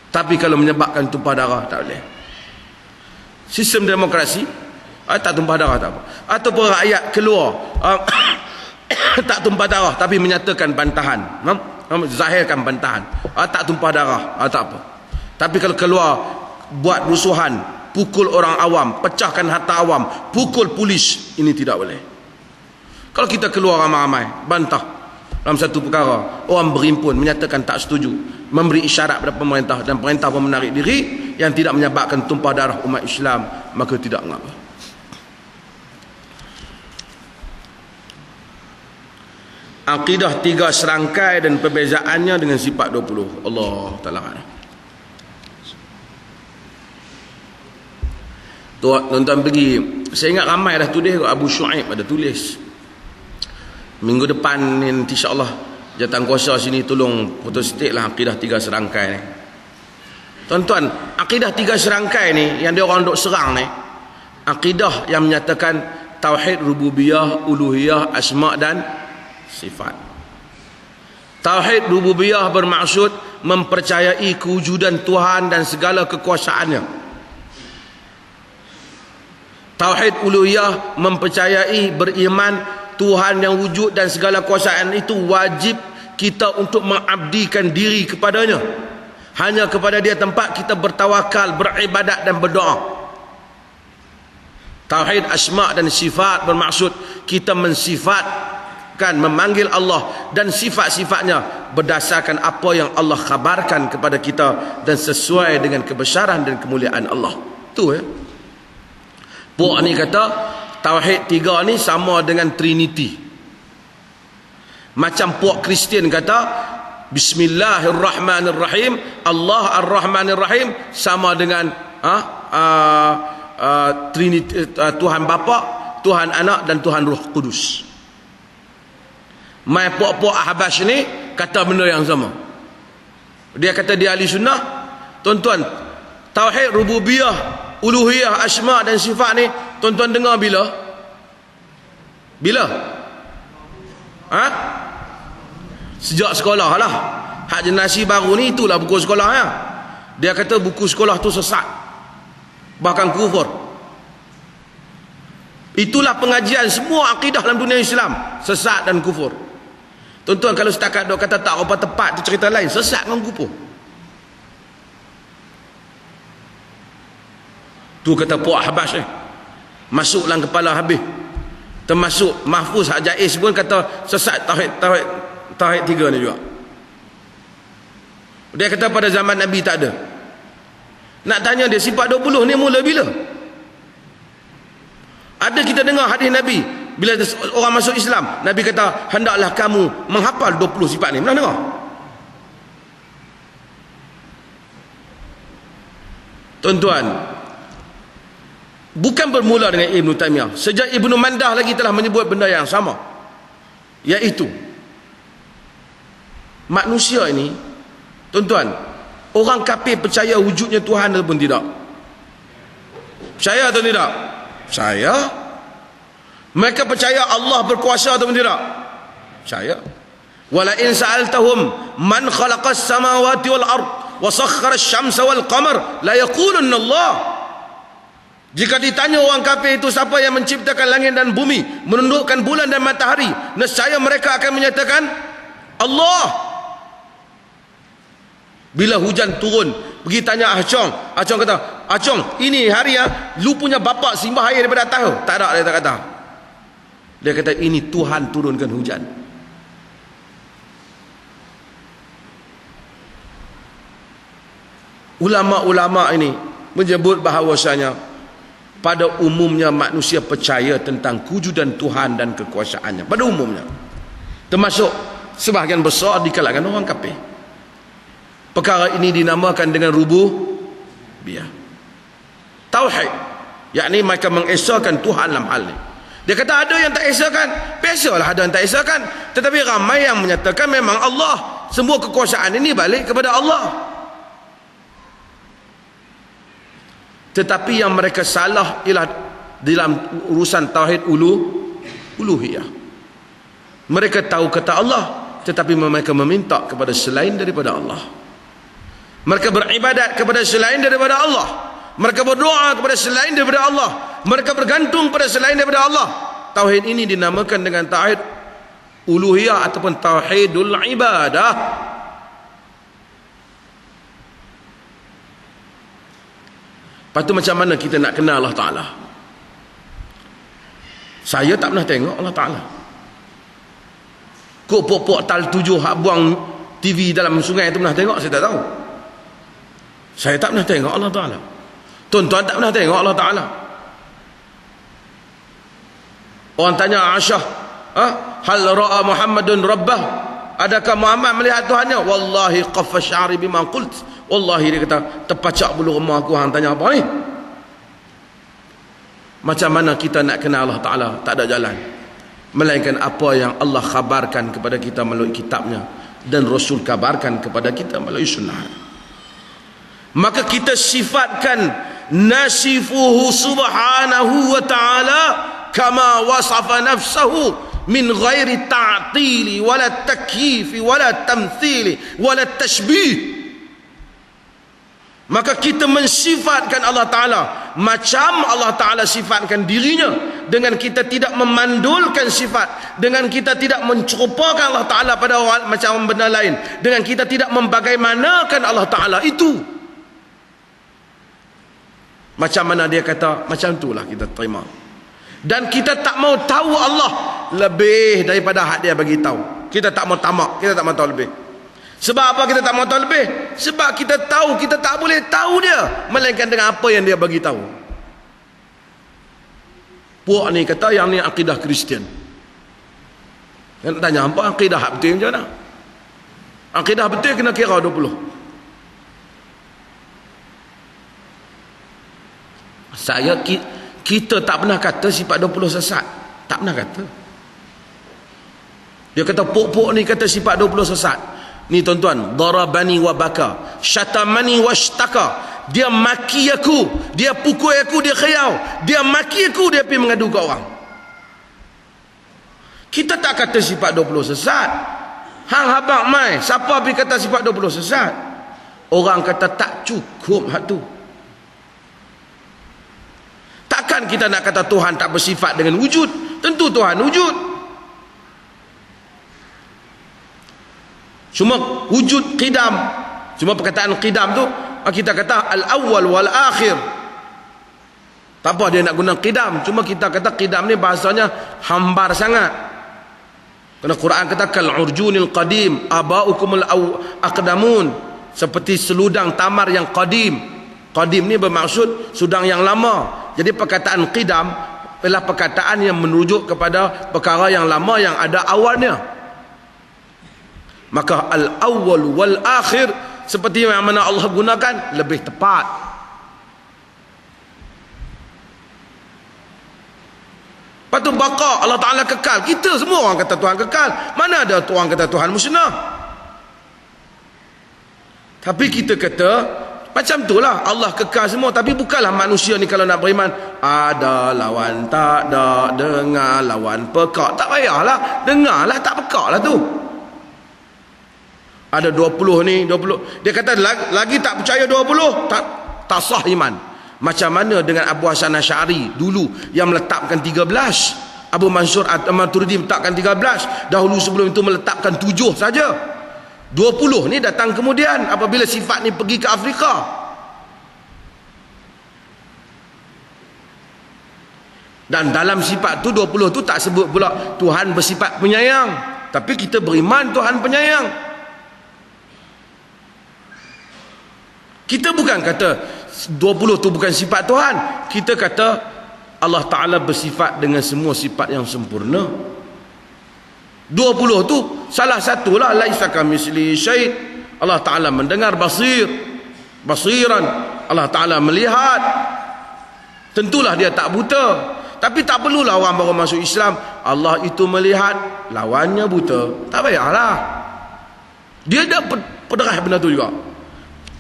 Tapi kalau menyebabkan tumpah darah, tak boleh. Sistem demokrasi tak tumpah darah, tak apa. Ataupun rakyat keluar tak tumpah darah tapi menyatakan bantahan, zahirkan bantahan, tak tumpah darah, tak apa. Tapi kalau keluar buat rusuhan, pukul orang awam, pecahkan harta awam, pukul polis, ini tidak boleh. Kalau kita keluar ramai-ramai bantah dalam satu perkara, orang berimpun menyatakan tak setuju, memberi isyarat pada pemerintah, dan pemerintah pun menarik diri, yang tidak menyebabkan tumpah darah umat Islam, maka tidak mengapa. Akidah 3 serangkai dan perbezaannya dengan sifat 20. Allah Ta'ala. Tuan-tuan pergi, saya ingat ramai dah tulis, Abu Shu'aib ada tulis. Minggu depan ni nanti insya-Allah jawatankuasa sini tolong fotostatelah lah akidah 3 serangkai ni. Tuan-tuan, akidah 3 serangkai ni yang dia orang duk serang ni, akidah yang menyatakan tauhid rububiyah, uluhiyah, asma' dan sifat. Tauhid rububiyah bermaksud mempercayai kewujudan Tuhan dan segala kekuasaannya. Tauhid uluhiyah mempercayai, beriman Tuhan yang wujud dan segala kuasaan itu wajib kita untuk mengabdikan diri kepadanya. Hanya kepada dia tempat kita bertawakal, beribadat dan berdoa. Tauhid asma' dan sifat bermaksud kita mensifatkan, memanggil Allah dan sifat-sifatnya berdasarkan apa yang Allah khabarkan kepada kita dan sesuai dengan kebesaran dan kemuliaan Allah. Tu ya. Puak ni kata tauhid 3 ni sama dengan Trinity. Macam puak Kristian kata Bismillahirrahmanirrahim, Allah Ar-Rahmanir-Rahim sama dengan Trinity, Tuhan Bapa, Tuhan Anak dan Tuhan Roh Kudus. Mai puak-puak Ahbash ni kata benda yang sama. Dia kata dia ahli sunnah. Tuan-tuan, tauhid rububiyah, uluhiyah, asma' dan sifat ni tuan-tuan dengar bila? Sejak sekolah lah. Hak generasi baru ni itulah buku sekolah ya. Dia kata buku sekolah tu sesat, bahkan kufur. Itulah pengajian semua akidah dalam dunia Islam, sesat dan kufur. Tuan-tuan, kalau setakat dok kata tak apa tepat, tu cerita lain, sesat dengan kufur. Tu kata puak Ahbash ni masuk dalam kepala habis. Termasuk Mahfuz Hak Jais pun kata sesat tauhid 3 ni juga. Dia kata pada zaman Nabi tak ada. Nak tanya dia sifat 20 ni mula bila? Ada kita dengar hadis Nabi, bila orang masuk Islam, Nabi kata hendaklah kamu menghafal 20 sifat ni. Pernah dengar? Tuan-tuan, bukan bermula dengan Ibn Taymiyah. Sejak Ibn Mandah lagi telah menyebut benda yang sama, iaitu manusia ini, tuan-tuan, orang kafir percaya wujudnya Tuhan ataupun tidak? Percaya atau tidak? Percaya. Mereka percaya Allah berkuasa ataupun tidak? Percaya. Wala in sa'altahum man khalaqas samawati wal ard wa sakhkhara asy-syamsa wal qamar la yaqulunna Allah. Jika ditanya orang kafir itu siapa yang menciptakan langit dan bumi, menundukkan bulan dan matahari, nescaya mereka akan menyatakan Allah. Bila hujan turun, pergi tanya Acong, Acong kata, Acong, ini hari lu punya bapak simbah air daripada atas. Tak ada, dia tak kata. Dia kata ini Tuhan turunkan hujan. Ulama-ulama ini menyebut bahawasanya pada umumnya manusia percaya tentang kewujudan Tuhan dan kekuasaannya. Pada umumnya, termasuk sebahagian besar di kalangan orang kafir. Perkara ini dinamakan dengan rububiyah, tauhid, yakni mereka mengesahkan Tuhan dalam hal ini. Dia kata ada yang tak esahkan, biasalah ada yang tak esahkan, tetapi ramai yang menyatakan memang Allah, semua kekuasaan ini balik kepada Allah. Tetapi yang mereka salah ialah dalam urusan tauhid uluhiyah. Mereka tahu kata Allah, tetapi mereka meminta kepada selain daripada Allah. Mereka beribadat kepada selain daripada Allah. Mereka berdoa kepada selain daripada Allah. Mereka bergantung pada selain daripada Allah. Tauhid ini dinamakan dengan tauhid uluhiyah ataupun tauhidul ibadah. Lepas tu macam mana kita nak kenal Allah Ta'ala? Saya tak pernah tengok Allah Ta'ala. Kok pok-pok tal 7 hak buang TV dalam sungai tu pernah tengok? Saya tak tahu. Saya tak pernah tengok Allah Ta'ala. Tuan-tuan tak pernah tengok Allah Ta'ala. Orang tanya Aisyah, hal ra'a Muhammadun rabbah? Adakah Muhammad melihat Tuhannya? Wallahi qaffa sya'ri bima qult. Wallahi, dia kata, terpacak bulu rumah aku, hang tanya apa ni? Macam mana kita nak kenal Allah Ta'ala? Tak ada jalan melainkan apa yang Allah khabarkan kepada kita melalui kitabnya dan Rasul kabarkan kepada kita melalui sunnah. Maka kita sifatkan nasifuhu subhanahu wa ta'ala kama wasafa nafsahu min ghairi ta'tili wala takyifi wala tamthili wala tashbih. Maka kita mensifatkan Allah Ta'ala macam Allah Ta'ala sifatkan dirinya, dengan kita tidak memandulkan sifat, dengan kita tidak mencerupakan Allah Ta'ala pada orang macam benda lain, dengan kita tidak membagaimanakan Allah Ta'ala itu. Macam mana dia kata, macam itulah kita terima. Dan kita tak mau tahu Allah lebih daripada hak dia bagi tahu. Kita tak mau tamak, kita tak mau tahu lebih. Sebab apa kita tak mau tahu lebih? Sebab kita tahu kita tak boleh tahu dia melainkan dengan apa yang dia bagi tahu. Puak ni kata yang ni akidah Kristian. Yang tanya apa akidah betul macam mana? Akidah betul kena kira 20. Kita tak pernah kata sifat 20 sesat. Tak pernah kata. Dia kata puak-puak ni kata sifat 20 sesat. Ni tuan-tuan, darabani wa baka, syatamani wa shtaka. Dia maki aku, dia pukul aku, dia khayau. Dia maki aku, dia pergi mengadu ke orang. Kita tak kata sifat 20 sesat. Hang habaq mai, siapa pergi kata sifat 20 sesat? Orang kata tak cukup hak tu. Takkan kita nak kata Tuhan tak bersifat dengan wujud? Tentu Tuhan wujud. Cuma wujud qidam. Cuma perkataan qidam tu kita kata al-awwal wal akhir. Tak apa dia nak guna qidam. Cuma kita kata qidam ni bahasanya hambar sangat. Kerana Quran kata kal urjunil qadim abaukumul aqdamun, seperti seludang tamar yang qadim. Qadim ni bermaksud sudang yang lama. Jadi perkataan qidam ialah perkataan yang merujuk kepada perkara yang lama yang ada awalnya. Maka al-awwal wal akhir seperti yang mana Allah gunakan lebih tepat. Lepas tu baqa, Allah Ta'ala kekal. Kita semua orang kata Tuhan kekal. Mana ada orang kata Tuhan musnah? Tapi kita kata macam itulah, Allah kekal semua. Tapi bukanlah manusia ni kalau nak beriman ada lawan tak ada, dengar lawan pekak. Tak payahlah, dengarlah tak pekak lah tu. Ada 20 ni, 20. Dia kata lagi tak percaya 20, tak sah iman. Macam mana dengan Abu Hasan Asy'ari dulu yang meletakkan 13, Abu Mansur At-Maturidi meletakkan 13, dahulu sebelum itu meletakkan 7 saja. 20 ni datang kemudian apabila sifat ni pergi ke Afrika. Dan dalam sifat tu 20 tu tak sebut pula Tuhan bersifat penyayang, tapi kita beriman Tuhan penyayang. Kita bukan kata 20 tu bukan sifat Tuhan. Kita kata Allah Ta'ala bersifat dengan semua sifat yang sempurna. 20 tu salah satulah laisa kamisli syai'. Allah Ta'ala mendengar, basiran. Allah Ta'ala melihat. Tentulah dia tak buta. Tapi tak perlulah orang baru masuk Islam Allah itu melihat, lawannya buta. Tak payahlah. Dia dah pederah benda tu juga.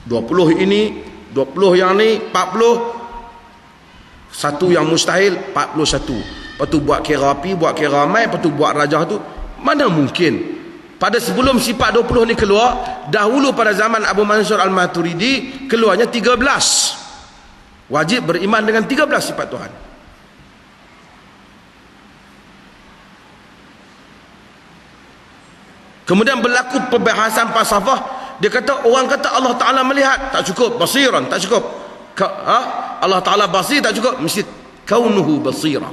20 ini, 20 yang ni, 40. Satu yang mustahil, 41. Lepas tu buat kira api, buat kira ramai, lepas tu buat rajah tu. Mana mungkin? Pada sebelum sifat 20 ni keluar, dahulu pada zaman Abu Mansur Al-Maturidi, keluarnya 13. Wajib beriman dengan 13 sifat Tuhan. Kemudian berlaku perbahasan falsafah. Dia kata, orang kata Allah Ta'ala melihat, tak cukup. Basiran, tak cukup. Allah Ta'ala basir, tak cukup. Mesti kaunuhu basira.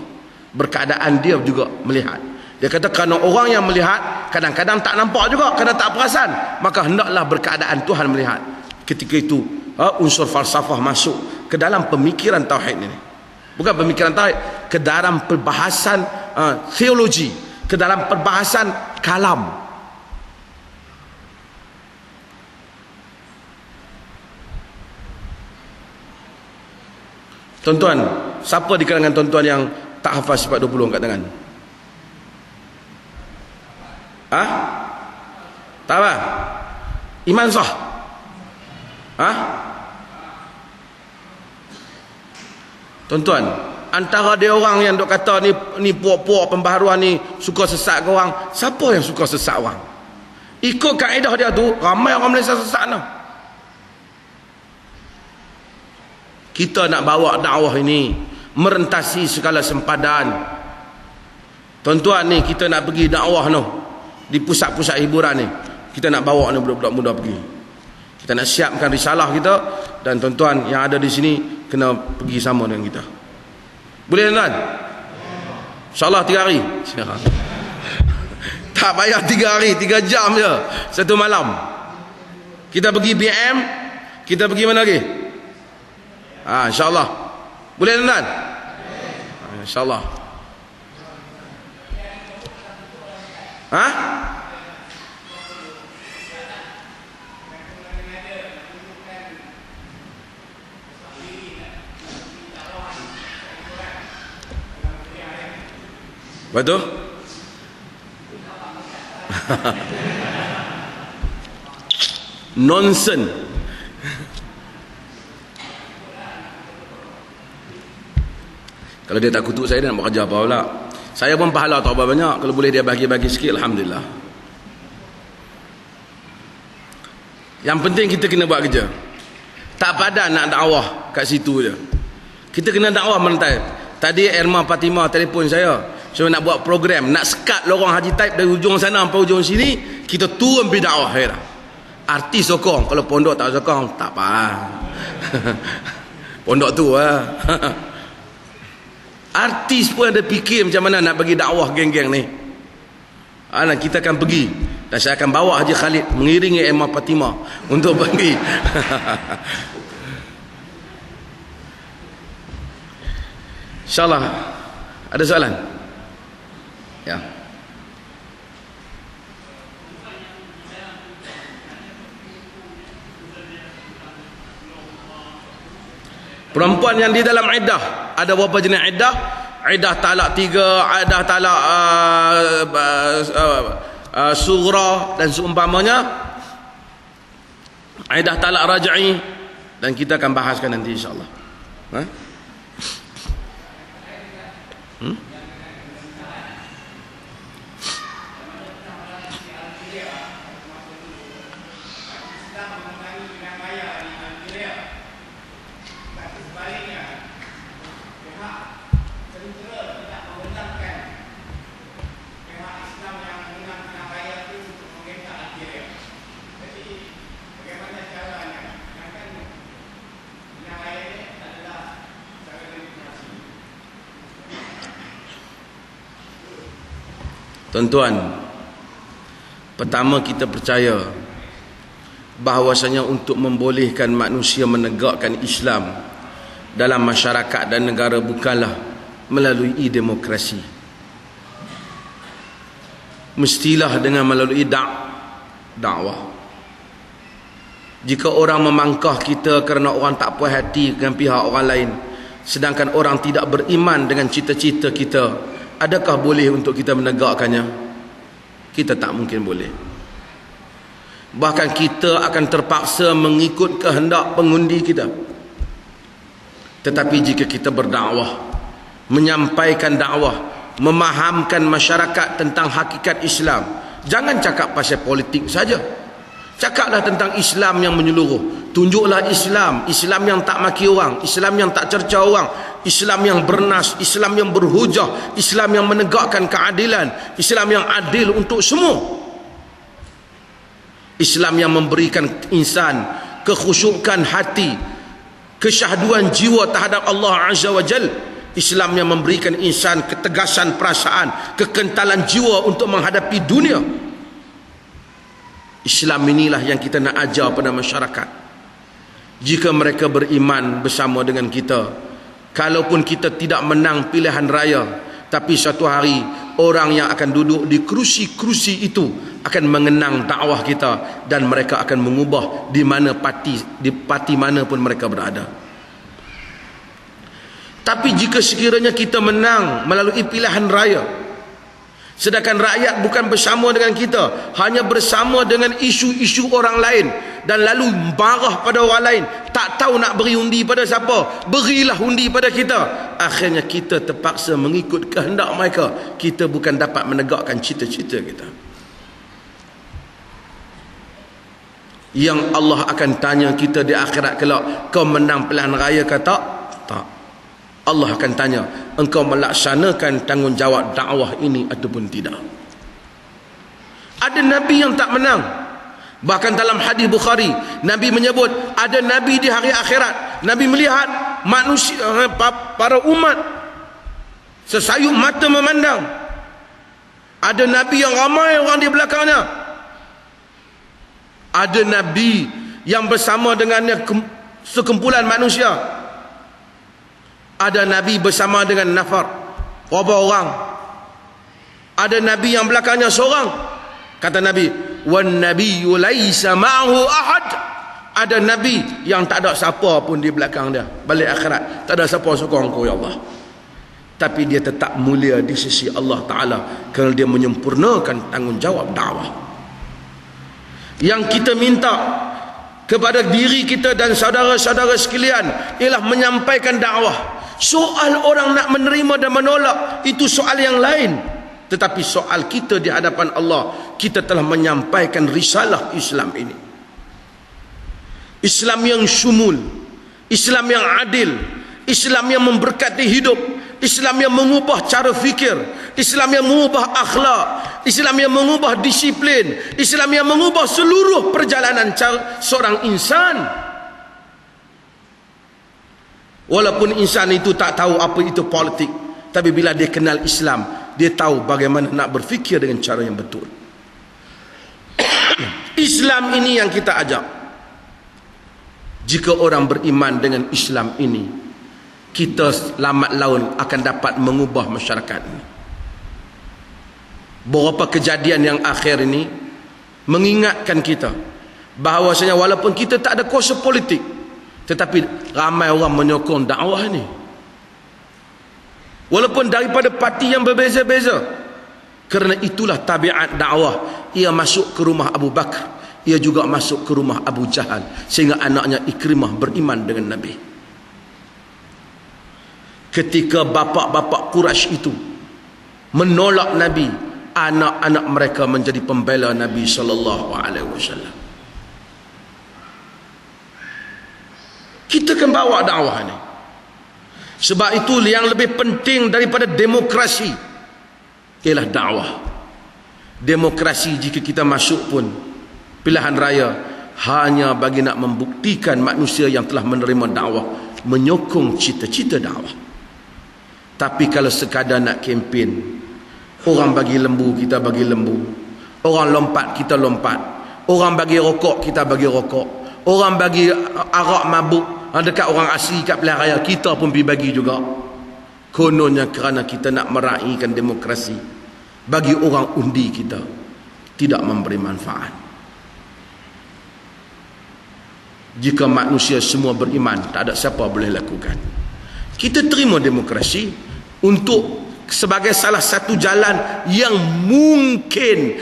Berkeadaan dia juga melihat. Dia kata kerana orang yang melihat kadang-kadang tak nampak juga, kerana tak perasan, maka hendaklah berkeadaan Tuhan melihat. Ketika itu unsur falsafah masuk ke dalam pemikiran tauhid ini. Bukan pemikiran tauhid, ke dalam perbahasan teologi, ke dalam perbahasan kalam. Tuan-tuan, siapa di kalangan tuan-tuan yang tak hafal sifat 20 angkat tangan? Tak apa? Iman sah? Tuan-tuan, antara dia orang yang duk kata ni puak-puak pembaharuan ni suka sesat ke orang, siapa yang suka sesat orang? Ikut kaedah dia tu, ramai orang Malaysia sesat no. Kita nak bawa dakwah ini merentasi segala sempadan. Tuan-tuan ni, kita nak pergi dakwah no di pusat-pusat hiburan ni. Kita nak bawa ni budak-budak muda pergi. Kita nak siapkan risalah kita, dan tuan-tuan yang ada di sini kena pergi sama dengan kita. Boleh tuan? InsyaAllah 3 hari. Tak payah 3 hari, 3 jam je, 1 malam. Kita pergi BM, kita pergi mana lagi? InsyaAllah. Boleh tuan? InsyaAllah. Betul? Nonsense. Kalau dia tak kutuk saya, dia nak buat kerja apa pula? Saya pun pahala tak berapa banyak. Kalau boleh dia bagi-bagi sikit, alhamdulillah. Yang penting kita kena buat kerja. Tak padan nak dakwah kat situ je. Kita kena dakwah merentai. Tadi Erma Fatimah telefon saya. Saya nak buat program, nak sekat lorong Haji Taib dari ujung sana sampai ujung sini, kita turun pergi dakwah. Artis sokong, kalau pondok tak sokong, tak apa. Pondok tu artis pun ada fikir macam mana nak bagi dakwah geng-geng ni. Kita akan pergi, dan saya akan bawa Haji Khalid mengiringi Emma Fatimah untuk pergi. InsyaAllah. Ada soalan? Ya. Perempuan yang di dalam iddah, ada berapa jenis iddah? Iddah talak 3, iddah talak sughra dan seumpamanya, iddah talak raj'i, dan kita akan bahaskan nanti insyaAllah. Tuan-tuan, pertama kita percaya bahawasanya untuk membolehkan manusia menegakkan Islam dalam masyarakat dan negara bukanlah melalui demokrasi. Mestilah dengan melalui dakwah. Jika orang memangkah kita kerana orang tak puas hati dengan pihak orang lain, sedangkan orang tidak beriman dengan cita-cita kita, adakah boleh untuk kita menegakkannya? Kita tak mungkin boleh. Bahkan kita akan terpaksa mengikut kehendak pengundi kita. Tetapi jika kita berdakwah, menyampaikan dakwah, memahamkan masyarakat tentang hakikat Islam, jangan cakap pasal politik saja. Cakaplah tentang Islam yang menyeluruh. Tunjuklah Islam, Islam yang tak maki orang, Islam yang tak cerca orang, Islam yang bernas, Islam yang berhujah, Islam yang menegakkan keadilan, Islam yang adil untuk semua, Islam yang memberikan insan kekhusyukan hati, kesyahduan jiwa terhadap Allah Azza wa Jal, Islam yang memberikan insan ketegasan perasaan, kekentalan jiwa untuk menghadapi dunia. Islam inilah yang kita nak ajar pada masyarakat. Jika mereka beriman bersama dengan kita, kalaupun kita tidak menang pilihan raya, tapi satu hari orang yang akan duduk di kerusi-kerusi itu akan mengenang dakwah kita, dan mereka akan mengubah di mana di parti mana pun mereka berada. Tapi jika sekiranya kita menang melalui pilihan raya, sedangkan rakyat bukan bersama dengan kita, hanya bersama dengan isu-isu orang lain, dan lalu marah pada orang lain, tak tahu nak beri undi pada siapa, berilah undi pada kita, akhirnya kita terpaksa mengikut kehendak mereka. Kita bukan dapat menegakkan cita-cita kita. Yang Allah akan tanya kita di akhirat kelak, kau menang pilihan raya ke tak? Tak. Allah akan tanya, engkau melaksanakan tanggungjawab dakwah ini ataupun tidak? Ada Nabi yang tak menang. Bahkan dalam hadis Bukhari, Nabi menyebut ada Nabi di hari akhirat, Nabi melihat manusia, para umat sesayup mata memandang. Ada Nabi yang ramai orang di belakangnya. Ada Nabi yang bersama dengannya sekumpulan manusia. Ada Nabi bersama dengan nafar, berapa orang. Ada Nabi yang belakangnya seorang. Kata Nabi, wan nabiyyu laisa ma'ahu ahad. Ada Nabi yang tak ada siapa pun di belakang dia. Balik akhirat, tak ada siapa sokong kau ya Allah. Tapi dia tetap mulia di sisi Allah Ta'ala kerana dia menyempurnakan tanggungjawab dakwah. Yang kita minta kepada diri kita dan saudara-saudara sekalian ialah menyampaikan dakwah. Soal orang nak menerima dan menolak itu soal yang lain, tetapi soal kita di hadapan Allah, kita telah menyampaikan risalah Islam ini. Islam yang syumul, Islam yang adil, Islam yang memberkati hidup, Islam yang mengubah cara fikir, Islam yang mengubah akhlak, Islam yang mengubah disiplin, Islam yang mengubah seluruh perjalanan seorang insan. Walaupun insan itu tak tahu apa itu politik, tapi bila dia kenal Islam, dia tahu bagaimana nak berfikir dengan cara yang betul. Islam ini yang kita ajak. Jika orang beriman dengan Islam ini, kita lambat laun akan dapat mengubah masyarakat ini. Beberapa kejadian yang akhir ini mengingatkan kita bahawasanya walaupun kita tak ada kuasa politik, tetapi ramai orang menyokong dakwah ini. Walaupun daripada parti yang berbeza-beza. Kerana itulah tabiat dakwah. Ia masuk ke rumah Abu Bakar, ia juga masuk ke rumah Abu Jahal, sehingga anaknya Ikrimah beriman dengan Nabi. Ketika bapa-bapa Quraisy itu menolak Nabi, anak-anak mereka menjadi pembela Nabi sallallahu alaihi wasallam. Kita akan bawa dakwah ini. Sebab itu yang lebih penting daripada demokrasi ialah dakwah. Demokrasi jika kita masuk pun pilihan raya hanya bagi nak membuktikan manusia yang telah menerima dakwah menyokong cita-cita dakwah. Tapi kalau sekadar nak kempen, orang bagi lembu, kita bagi lembu. Orang lompat, kita lompat. Orang bagi rokok, kita bagi rokok. Orang bagi arak mabuk dekat orang asli kat pilihan raya, kita pun pergi bagi juga. Kononnya kerana kita nak meraihkan demokrasi, bagi orang undi kita tidak memberi manfaat. Jika manusia semua beriman, tak ada siapa boleh lakukan. Kita terima demokrasi untuk sebagai salah satu jalan yang mungkin,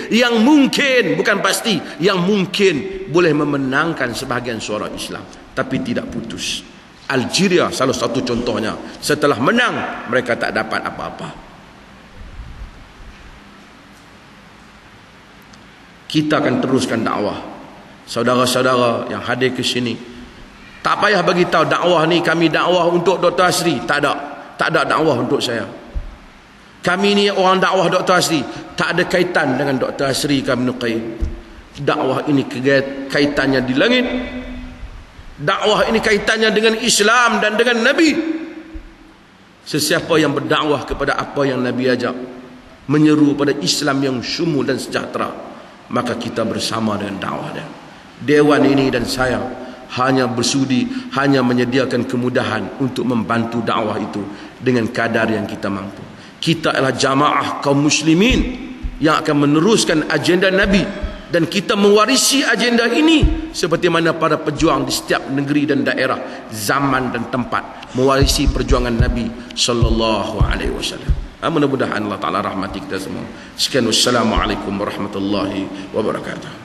bukan pasti, yang mungkin boleh memenangkan sebahagian suara Islam, tapi tidak putus. Algeria salah satu contohnya, setelah menang mereka tak dapat apa-apa. Kita akan teruskan dakwah. Saudara-saudara yang hadir ke sini, tak payah bagi tahu dakwah ni kami dakwah untuk Dr. Asri. Tak ada dakwah untuk saya. Kami ni orang dakwah Dr. Asri, tak ada kaitan dengan Dr. Asri kami Nuqayyim. Dakwah ini kaitannya di langit. Dakwah ini kaitannya dengan Islam dan dengan Nabi. Sesiapa yang berdakwah kepada apa yang Nabi ajak, menyeru pada Islam yang syumul dan sejahtera, maka kita bersama dengan dakwah dia. Dewan ini dan saya hanya bersudi, hanya menyediakan kemudahan untuk membantu dakwah itu dengan kadar yang kita mampu. Kita adalah jamaah kaum muslimin yang akan meneruskan agenda Nabi, dan kita mewarisi agenda ini seperti mana para pejuang di setiap negeri dan daerah, zaman dan tempat mewarisi perjuangan Nabi sallallahu alaihi wasallam. Mudah-mudahan Allah Taala rahmati kita semua. Sekian, wassalamualaikum warahmatullahi wabarakatuh.